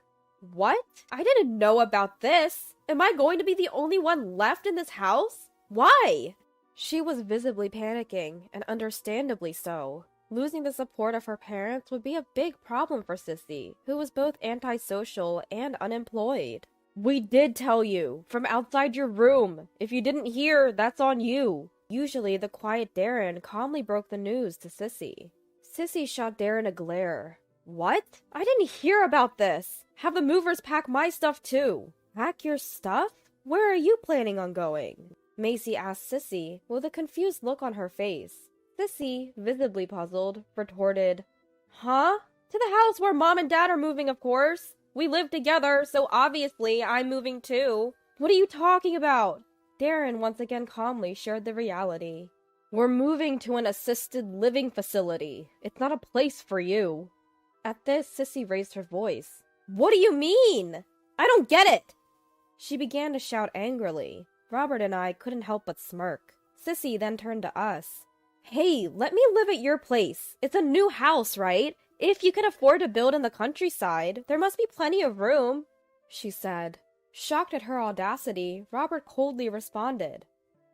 S1: What? I didn't know about this. Am I going to be the only one left in this house? Why? She was visibly panicking, and understandably so. Losing the support of her parents would be a big problem for Sissy, who was both antisocial and unemployed. We did tell you, from outside your room. If you didn't hear, that's on you. Usually, the quiet Darren calmly broke the news to Sissy. Sissy shot Darren a glare. What? I didn't hear about this. Have the movers pack my stuff too. Pack your stuff? Where are you planning on going? Macy asked Sissy, with a confused look on her face. Sissy, visibly puzzled, retorted, Huh? To the house where Mom and Dad are moving, of course. We live together, so obviously I'm moving too. What are you talking about? Darren once again calmly shared the reality. We're moving to an assisted living facility. It's not a place for you. At this, Sissy raised her voice. What do you mean? I don't get it! She began to shout angrily. Robert and I couldn't help but smirk. Sissy then turned to us. Hey, let me live at your place. It's a new house, right? If you can afford to build in the countryside, there must be plenty of room, she said. Shocked at her audacity, Robert coldly responded,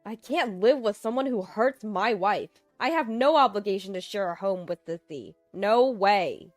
S1: I can't live with someone who hurts my wife. I have no obligation to share a home with Sissy. No way.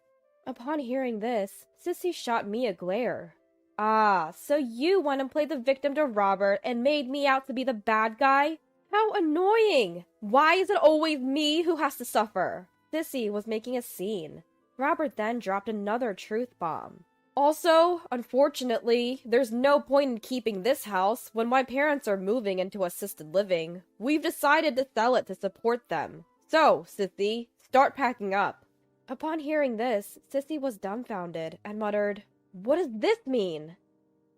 S1: Upon hearing this, Sissy shot me a glare. Ah, so you went and played the victim to Robert and made me out to be the bad guy? How annoying! Why is it always me who has to suffer? Sissy was making a scene. Robert then dropped another truth bomb. Also, unfortunately, there's no point in keeping this house when my parents are moving into assisted living. We've decided to sell it to support them. So, Sissy, start packing up. Upon hearing this, Sissy was dumbfounded and muttered, What does this mean?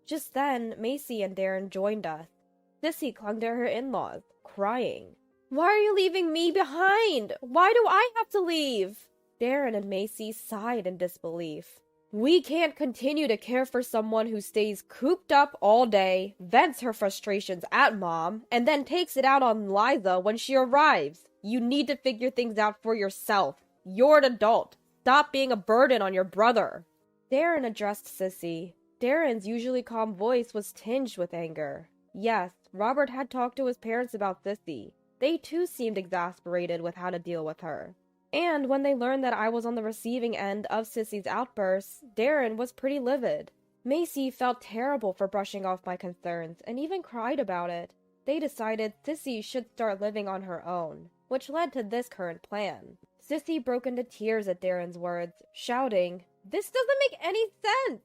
S1: Just then, Macy and Darren joined us. Sissy clung to her in-laws, crying. Why are you leaving me behind? Why do I have to leave? Darren and Macy sighed in disbelief. We can't continue to care for someone who stays cooped up all day, vents her frustrations at Mom, and then takes it out on Liza when she arrives. You need to figure things out for yourself. You're an adult. Stop being a burden on your brother. Darren addressed Sissy. Darren's usually calm voice was tinged with anger. Yes, Robert had talked to his parents about Sissy. They too seemed exasperated with how to deal with her. And when they learned that I was on the receiving end of Sissy's outbursts, Darren was pretty livid. Macy felt terrible for brushing off my concerns and even cried about it. They decided Sissy should start living on her own, which led to this current plan. Sissy broke into tears at Darren's words, shouting, This doesn't make any sense!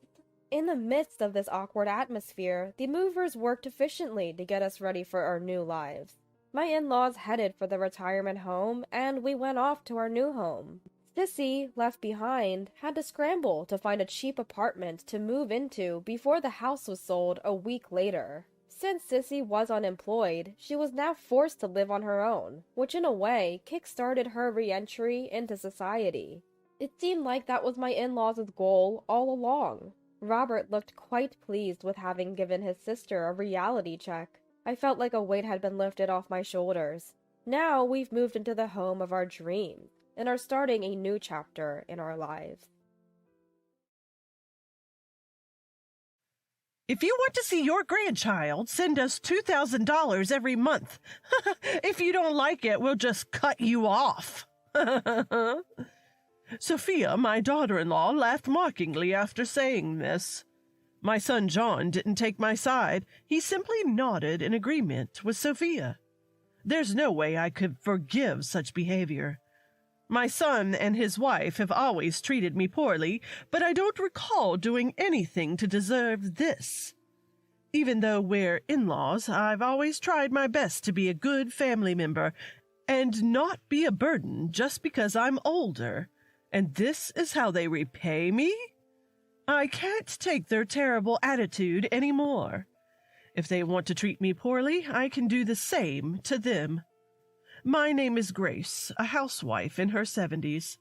S1: In the midst of this awkward atmosphere, the movers worked efficiently to get us ready for our new lives. My in-laws headed for the retirement home, and we went off to our new home. Sissy, left behind, had to scramble to find a cheap apartment to move into before the house was sold a week later. Since Sissy was unemployed, she was now forced to live on her own, which in a way kick-started her re-entry into society. It seemed like that was my in-laws' goal all along. Robert looked quite pleased with having given his sister a reality check. I felt like a weight had been lifted off my shoulders. Now we've moved into the home of our dreams, and are starting a new chapter in our lives.
S8: If you want to see your grandchild, send us $2,000 every month. If you don't like it, we'll just cut you off. Sophia, my daughter-in-law, laughed mockingly after saying this. My son John didn't take my side. He simply nodded in agreement with Sophia. There's no way I could forgive such behavior. My son and his wife have always treated me poorly, but I don't recall doing anything to deserve this. Even though we're in-laws, I've always tried my best to be a good family member and not be a burden just because I'm older. And this is how they repay me? I can't take their terrible attitude anymore. If they want to treat me poorly, I can do the same to them. My name is Grace, a housewife in her 70s.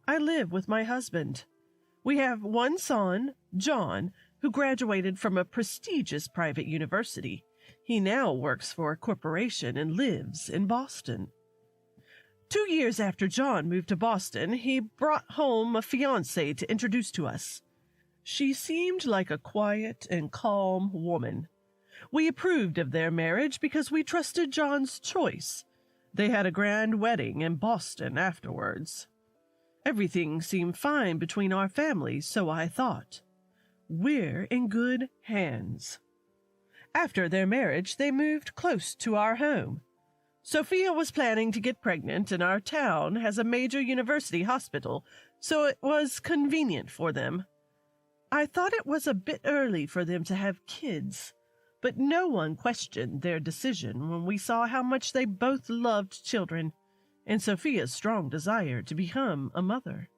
S8: I live with my husband. We have one son, John, who graduated from a prestigious private university. He now works for a corporation and lives in Boston. 2 years after John moved to Boston, he brought home a fiancée to introduce to us. She seemed like a quiet and calm woman. We approved of their marriage because we trusted John's choice. They had a grand wedding in Boston afterwards. Everything seemed fine between our families, so I thought. We're in good hands. After their marriage, they moved close to our home. Sophia was planning to get pregnant, and our town has a major university hospital, so it was convenient for them. I thought it was a bit early for them to have kids, but no one questioned their decision when we saw how much they both loved children, and Sophia's strong desire to become a mother.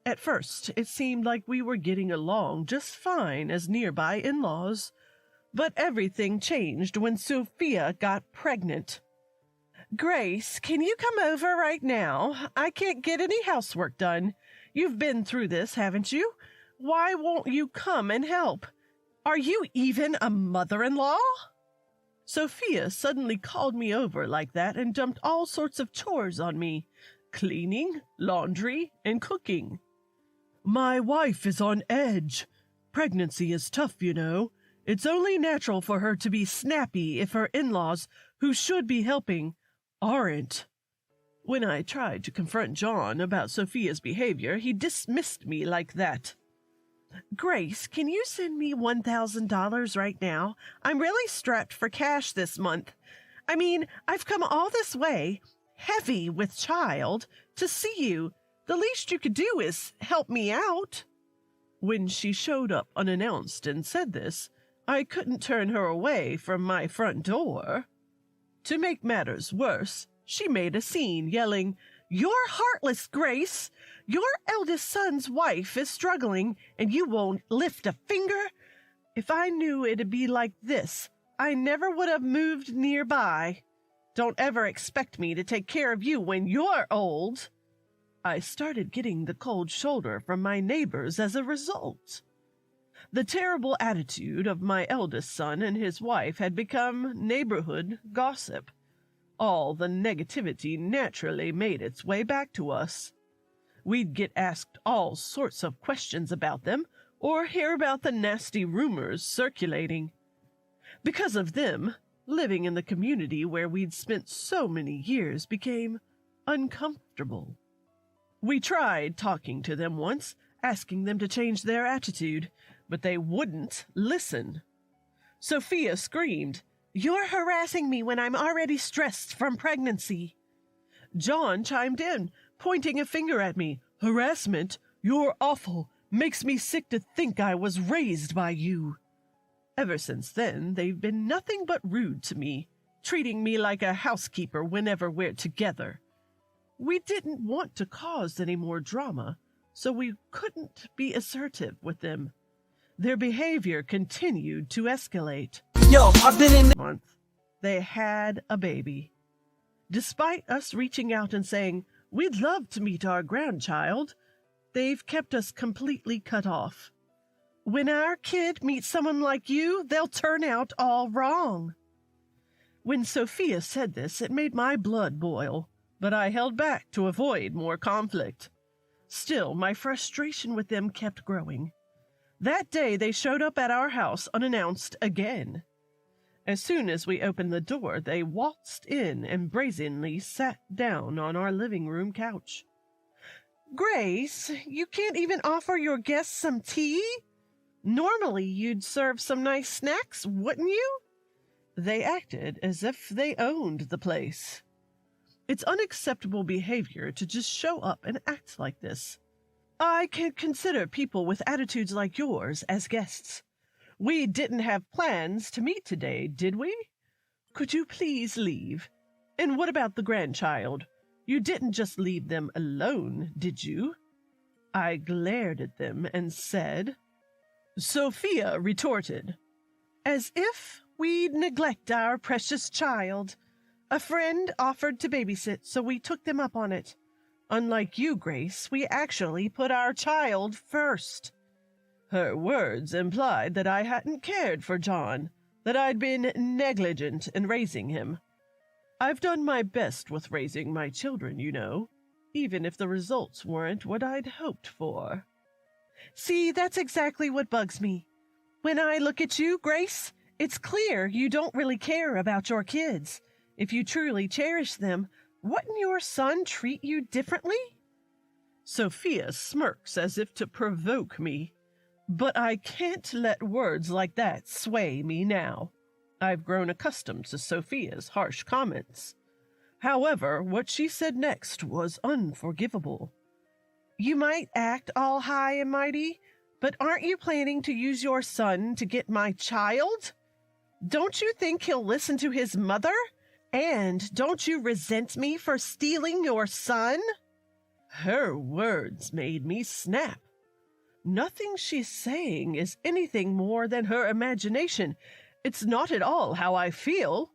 S8: At first, it seemed like we were getting along just fine as nearby in-laws, but everything changed when Sophia got pregnant. Grace, can you come over right now? I can't get any housework done. You've been through this, haven't you? Why won't you come and help? Are you even a mother-in-law? Sophia suddenly called me over like that and dumped all sorts of chores on me. Cleaning, laundry, and cooking. My wife is on edge. Pregnancy is tough, you know. It's only natural for her to be snappy if her in-laws, who should be helping, aren't. When I tried to confront John about Sophia's behavior, he dismissed me like that. Grace, can you send me $1,000 right now? I'm really strapped for cash this month. I mean, I've come all this way, heavy with child, to see you. The least you could do is help me out. When she showed up unannounced and said this, I couldn't turn her away from my front door. To make matters worse, she made a scene, yelling, "You're heartless, Grace! Your eldest son's wife is struggling, and you won't lift a finger? If I knew it'd be like this, I never would have moved nearby. Don't ever expect me to take care of you when you're old." I started getting the cold shoulder from my neighbors as a result. The terrible attitude of my eldest son and his wife had become neighborhood gossip. All the negativity naturally made its way back to us. We'd get asked all sorts of questions about them, or hear about the nasty rumors circulating. Because of them, living in the community where we'd spent so many years became uncomfortable. We tried talking to them once, asking them to change their attitude, but they wouldn't listen. Sophia screamed, "You're harassing me when I'm already stressed from pregnancy." John chimed in, pointing a finger at me. "Harassment? You're awful. Makes me sick to think I was raised by you." Ever since then, they've been nothing but rude to me, treating me like a housekeeper whenever we're together. We didn't want to cause any more drama, so we couldn't be assertive with them. Their behavior continued to escalate. I've been in month. They had a baby. Despite us reaching out and saying, "We'd love to meet our grandchild," they've kept us completely cut off. When our kid meets someone like you, they'll turn out all wrong. When Sophia said this, it made my blood boil. but I held back to avoid more conflict. Still, my frustration with them kept growing. That day, they showed up at our house unannounced again. As soon as we opened the door, they waltzed in and brazenly sat down on our living room couch. "Grace, you can't even offer your guests some tea? Normally you'd serve some nice snacks, wouldn't you?" They acted as if they owned the place. It's unacceptable behavior to just show up and act like this. I can't consider people with attitudes like yours as guests. We didn't have plans to meet today, did we? Could you please leave? And what about the grandchild? You didn't just leave them alone, did you? I glared at them and said. Sophia retorted, "As if we'd neglect our precious child. A friend offered to babysit, so we took them up on it. Unlike you, Grace, we actually put our child first." Her words implied that I hadn't cared for John, that I'd been negligent in raising him. I've done my best with raising my children, you know, even if the results weren't what I'd hoped for. See, that's exactly what bugs me. When I look at you, Grace, it's clear you don't really care about your kids. If you truly cherish them, wouldn't your son treat you differently? Sophia smirks as if to provoke me, but I can't let words like that sway me now. I've grown accustomed to Sophia's harsh comments. However, what she said next was unforgivable. "You might act all high and mighty, but aren't you planning to use your son to get my child? Don't you think he'll listen to his mother? And don't you resent me for stealing your son?" Her words made me snap. Nothing she's saying is anything more than her imagination. It's not at all how I feel.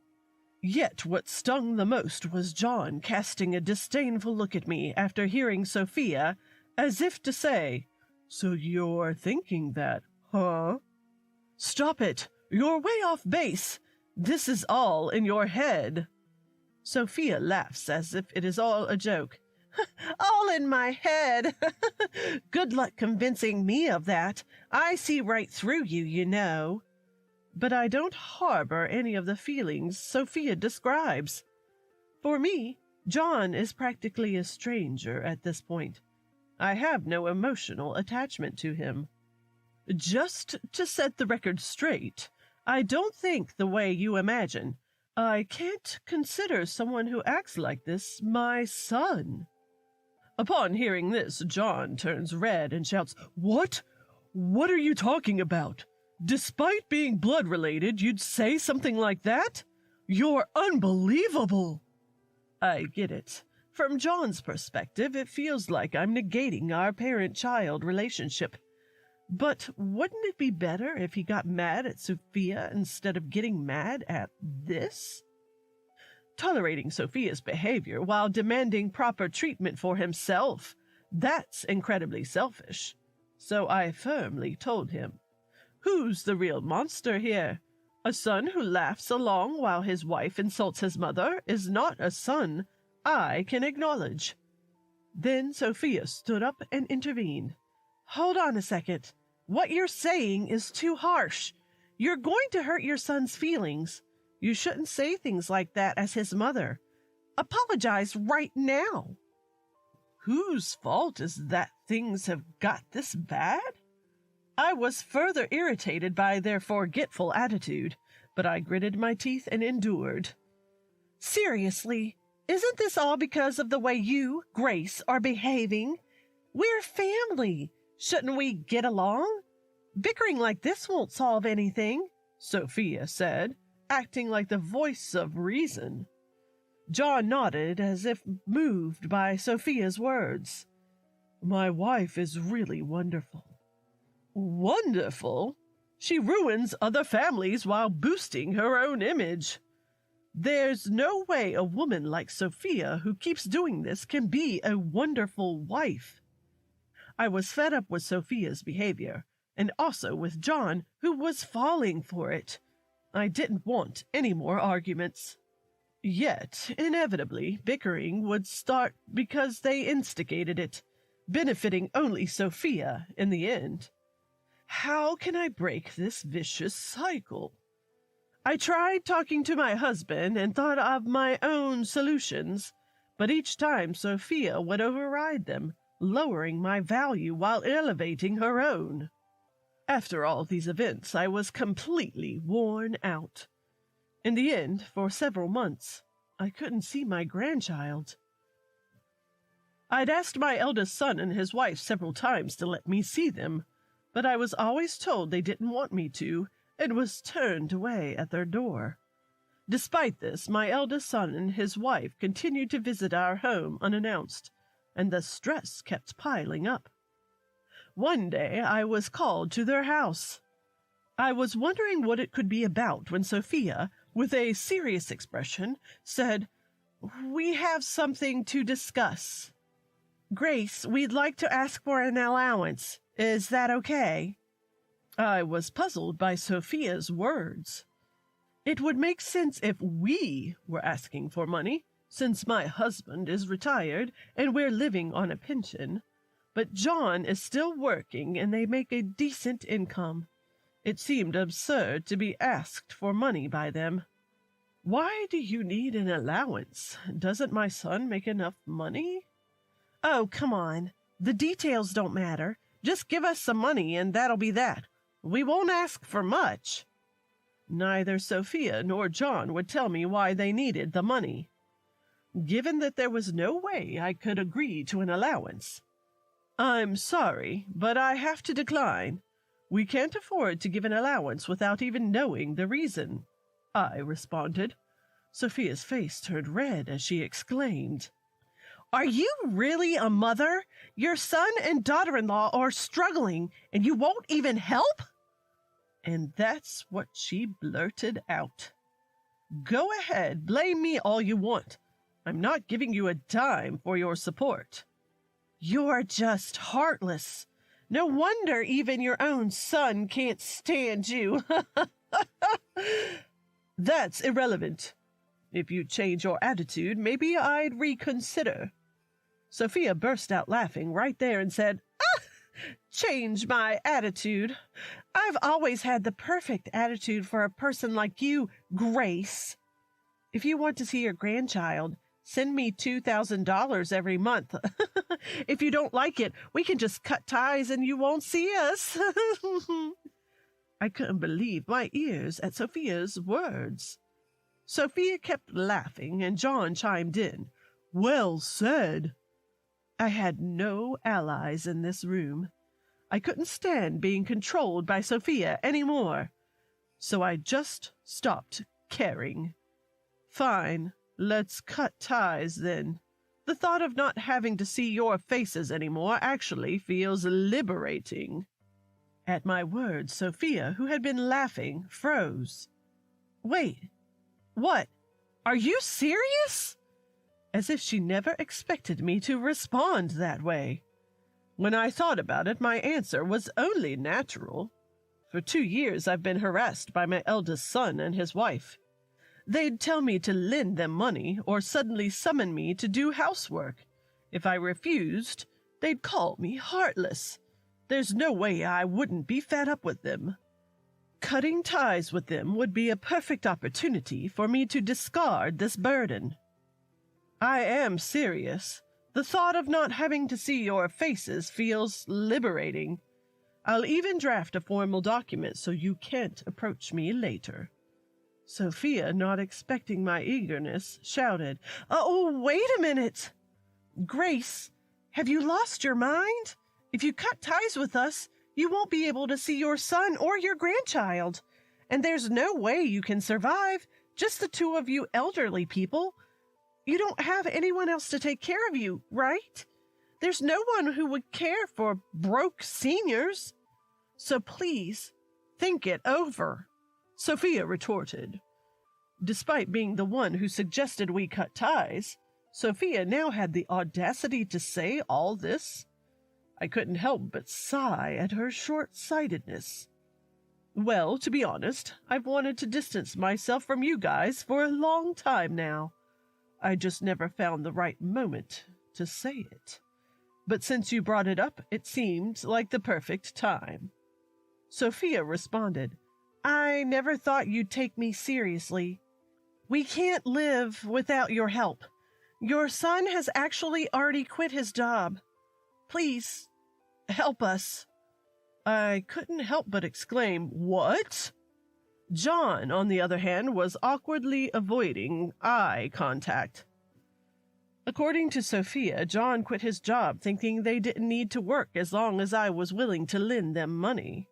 S8: Yet what stung the most was John casting a disdainful look at me after hearing Sophia, as if to say, "So you're thinking that, huh?" "Stop it! You're way off base! This is all in your head." Sophia laughs as if it is all a joke. "All in my head! Good luck convincing me of that. I see right through you, you know." But I don't harbor any of the feelings Sophia describes. For me, John is practically a stranger at this point. I have no emotional attachment to him. Just to set the record straight, I don't think the way you imagine. I can't consider someone who acts like this my son. Upon hearing this, John turns red and shouts, "What? What are you talking about? Despite being blood-related, you'd say something like that? You're unbelievable!" I get it. From John's perspective, it feels like I'm negating our parent-child relationship. But wouldn't it be better if he got mad at Sophia instead of getting mad at this? Tolerating Sophia's behavior while demanding proper treatment for himself, that's incredibly selfish. So I firmly told him, "Who's the real monster here? A son who laughs along while his wife insults his mother is not a son I can acknowledge." Then Sophia stood up and intervened. "Hold on a second. What you're saying is too harsh. You're going to hurt your son's feelings. You shouldn't say things like that as his mother. Apologize right now." Whose fault is that things have got this bad? I was further irritated by their forgetful attitude, but I gritted my teeth and endured. "Seriously, isn't this all because of the way you, Grace, are behaving? We're family. Shouldn't we get along? Bickering like this won't solve anything," Sophia said, acting like the voice of reason. John nodded as if moved by Sophia's words. "My wife is really wonderful." "Wonderful? She ruins other families while boosting her own image. There's no way a woman like Sophia who keeps doing this can be a wonderful wife." I was fed up with Sophia's behavior, and also with John, who was falling for it. I didn't want any more arguments. Yet, inevitably, bickering would start because they instigated it, benefiting only Sophia in the end. How can I break this vicious cycle? I tried talking to my husband and thought of my own solutions, but each time Sophia would override them, lowering my value while elevating her own. After all these events, I was completely worn out. In the end, for several months, I couldn't see my grandchild. I'd asked my eldest son and his wife several times to let me see them, but I was always told they didn't want me to, and was turned away at their door. Despite this, my eldest son and his wife continued to visit our home unannounced, and the stress kept piling up. One day I was called to their house. I was wondering what it could be about when Sophia, with a serious expression, said, "We have something to discuss. Grace, we'd like to ask for an allowance. Is that okay?" I was puzzled by Sophia's words. It would make sense if we were asking for money, since my husband is retired and we're living on a pension. But John is still working and they make a decent income. It seemed absurd to be asked for money by them. "Why do you need an allowance? Doesn't my son make enough money?" "Oh, come on. The details don't matter. Just give us some money and that'll be that. We won't ask for much." Neither Sophia nor John would tell me why they needed the money. Given that there was no way I could agree to an allowance, "I'm sorry, but I have to decline. We can't afford to give an allowance without even knowing the reason," I responded. Sophia's face turned red as she exclaimed, "Are you really a mother? Your son and daughter-in-law are struggling, and you won't even help?" And that's what she blurted out. "Go ahead, blame me all you want. I'm not giving you a dime for your support." "You're just heartless. No wonder even your own son can't stand you." "That's irrelevant. If you change your attitude, maybe I'd reconsider." Sophia burst out laughing right there and said, "Change my attitude? I've always had the perfect attitude for a person like you, Grace. If you want to see your grandchild, send me $2,000 every month. If you don't like it, we can just cut ties and you won't see us." I couldn't believe my ears at Sophia's words. Sophia kept laughing, and John chimed in, "Well said." I had no allies in this room. I couldn't stand being controlled by Sophia any more, so I just stopped caring. "Fine, let's cut ties then. The thought of not having to see your faces anymore actually feels liberating." At my words, Sophia, who had been laughing, froze. "Wait, what? Are you serious?" As if she never expected me to respond that way. When I thought about it, my answer was only natural. For 2 years I've been harassed by my eldest son and his wife. They'd tell me to lend them money or suddenly summon me to do housework. If I refused, they'd call me heartless. There's no way I wouldn't be fed up with them. Cutting ties with them would be a perfect opportunity for me to discard this burden. I am serious. The thought of not having to see your faces feels liberating. I'll even draft a formal document so you can't approach me later." Sophia, not expecting my eagerness, shouted, "Oh, wait a minute! Grace, have you lost your mind? If you cut ties with us, you won't be able to see your son or your grandchild. And there's no way you can survive, just the two of you elderly people. You don't have anyone else to take care of you, right? There's no one who would care for broke seniors. So please, think it over," Sophia retorted. Despite being the one who suggested we cut ties, Sophia now had the audacity to say all this. I couldn't help but sigh at her short-sightedness. Well, to be honest, I've wanted to distance myself from you guys for a long time now. I just never found the right moment to say it. But since you brought it up, it seemed like the perfect time. Sophia responded, I never thought you'd take me seriously. We can't live without your help. Your son has actually already quit his job. Please, help us. I couldn't help but exclaim, What? John, on the other hand, was awkwardly avoiding eye contact. According to Sophia, John quit his job thinking they didn't need to work as long as I was willing to lend them money.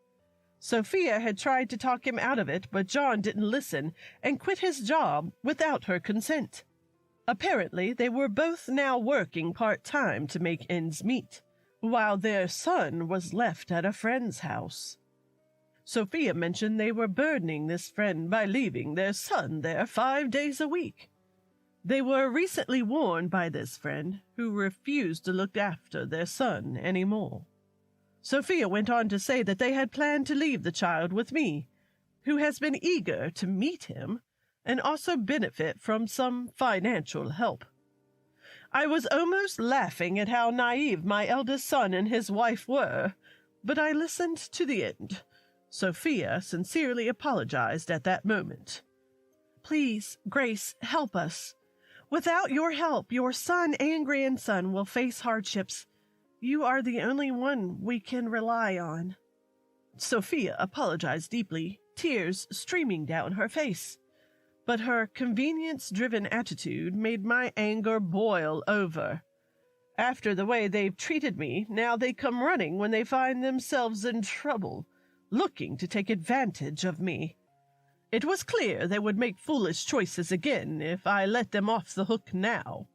S8: Sophia had tried to talk him out of it, but John didn't listen and quit his job without her consent. Apparently, they were both now working part-time to make ends meet, while their son was left at a friend's house. Sophia mentioned they were burdening this friend by leaving their son there 5 days a week. They were recently warned by this friend, who refused to look after their son anymore. Sophia went on to say that they had planned to leave the child with me, who has been eager to meet him and also benefit from some financial help. I was almost laughing at how naive my eldest son and his wife were, but I listened to the end. Sophia sincerely apologized at that moment. Please, Grace, help us. Without your help, your son and grandson will face hardships. You are the only one we can rely on. Sophia apologized deeply, tears streaming down her face. But her convenience-driven attitude made my anger boil over. After the way they've treated me, now they come running when they find themselves in trouble, looking to take advantage of me. It was clear they would make foolish choices again if I let them off the hook now.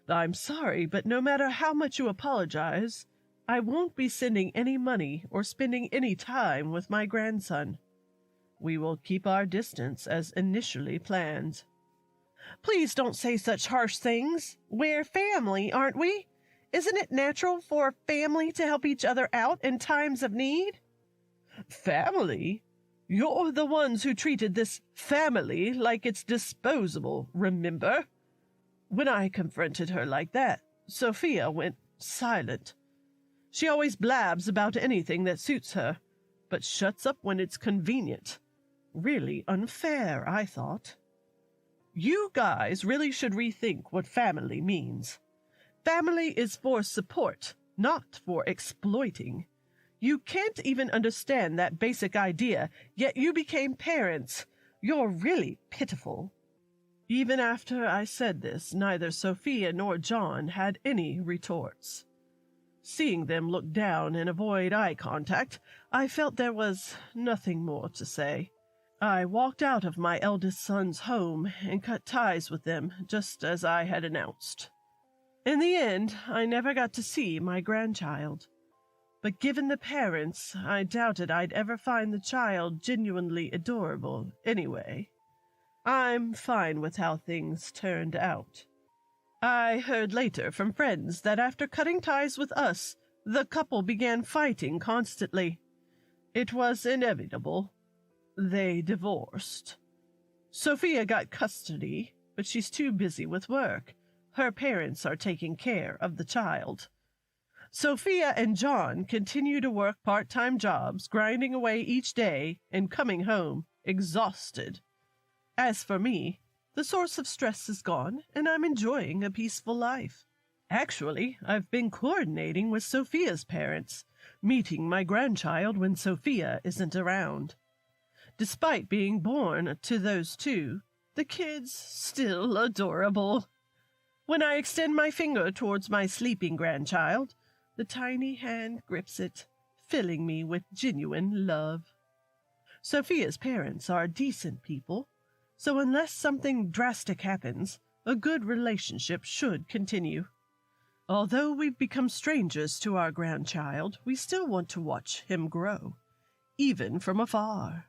S8: I'm sorry, but no matter how much you apologize, I won't be sending any money or spending any time with my grandson. We will keep our distance as initially planned. Please don't say such harsh things. We're family, aren't we? Isn't it natural for family to help each other out in times of need? Family? You're the ones who treated this family like it's disposable, remember? When I confronted her like that, Sophia went silent. She always blabs about anything that suits her, but shuts up when it's convenient. Really unfair, I thought. You guys really should rethink what family means. Family is for support, not for exploiting. You can't even understand that basic idea, yet you became parents. You're really pitiful. Even after I said this, neither Sophia nor John had any retorts. Seeing them look down and avoid eye contact, I felt there was nothing more to say. I walked out of my eldest son's home and cut ties with them, just as I had announced. In the end, I never got to see my grandchild. But given the parents, I doubted I'd ever find the child genuinely adorable anyway. I'm fine with how things turned out. I heard later from friends that after cutting ties with us, the couple began fighting constantly. It was inevitable. They divorced. Sophia got custody, but she's too busy with work. Her parents are taking care of the child. Sophia and John continue to work part-time jobs, grinding away each day and coming home exhausted. As for me, the source of stress is gone, and I'm enjoying a peaceful life. Actually, I've been coordinating with Sophia's parents, meeting my grandchild when Sophia isn't around. Despite being born to those two, the kid's still adorable. When I extend my finger towards my sleeping grandchild, the tiny hand grips it, filling me with genuine love. Sophia's parents are decent people, so unless something drastic happens, a good relationship should continue. Although we've become strangers to our grandchild, we still want to watch him grow, even from afar.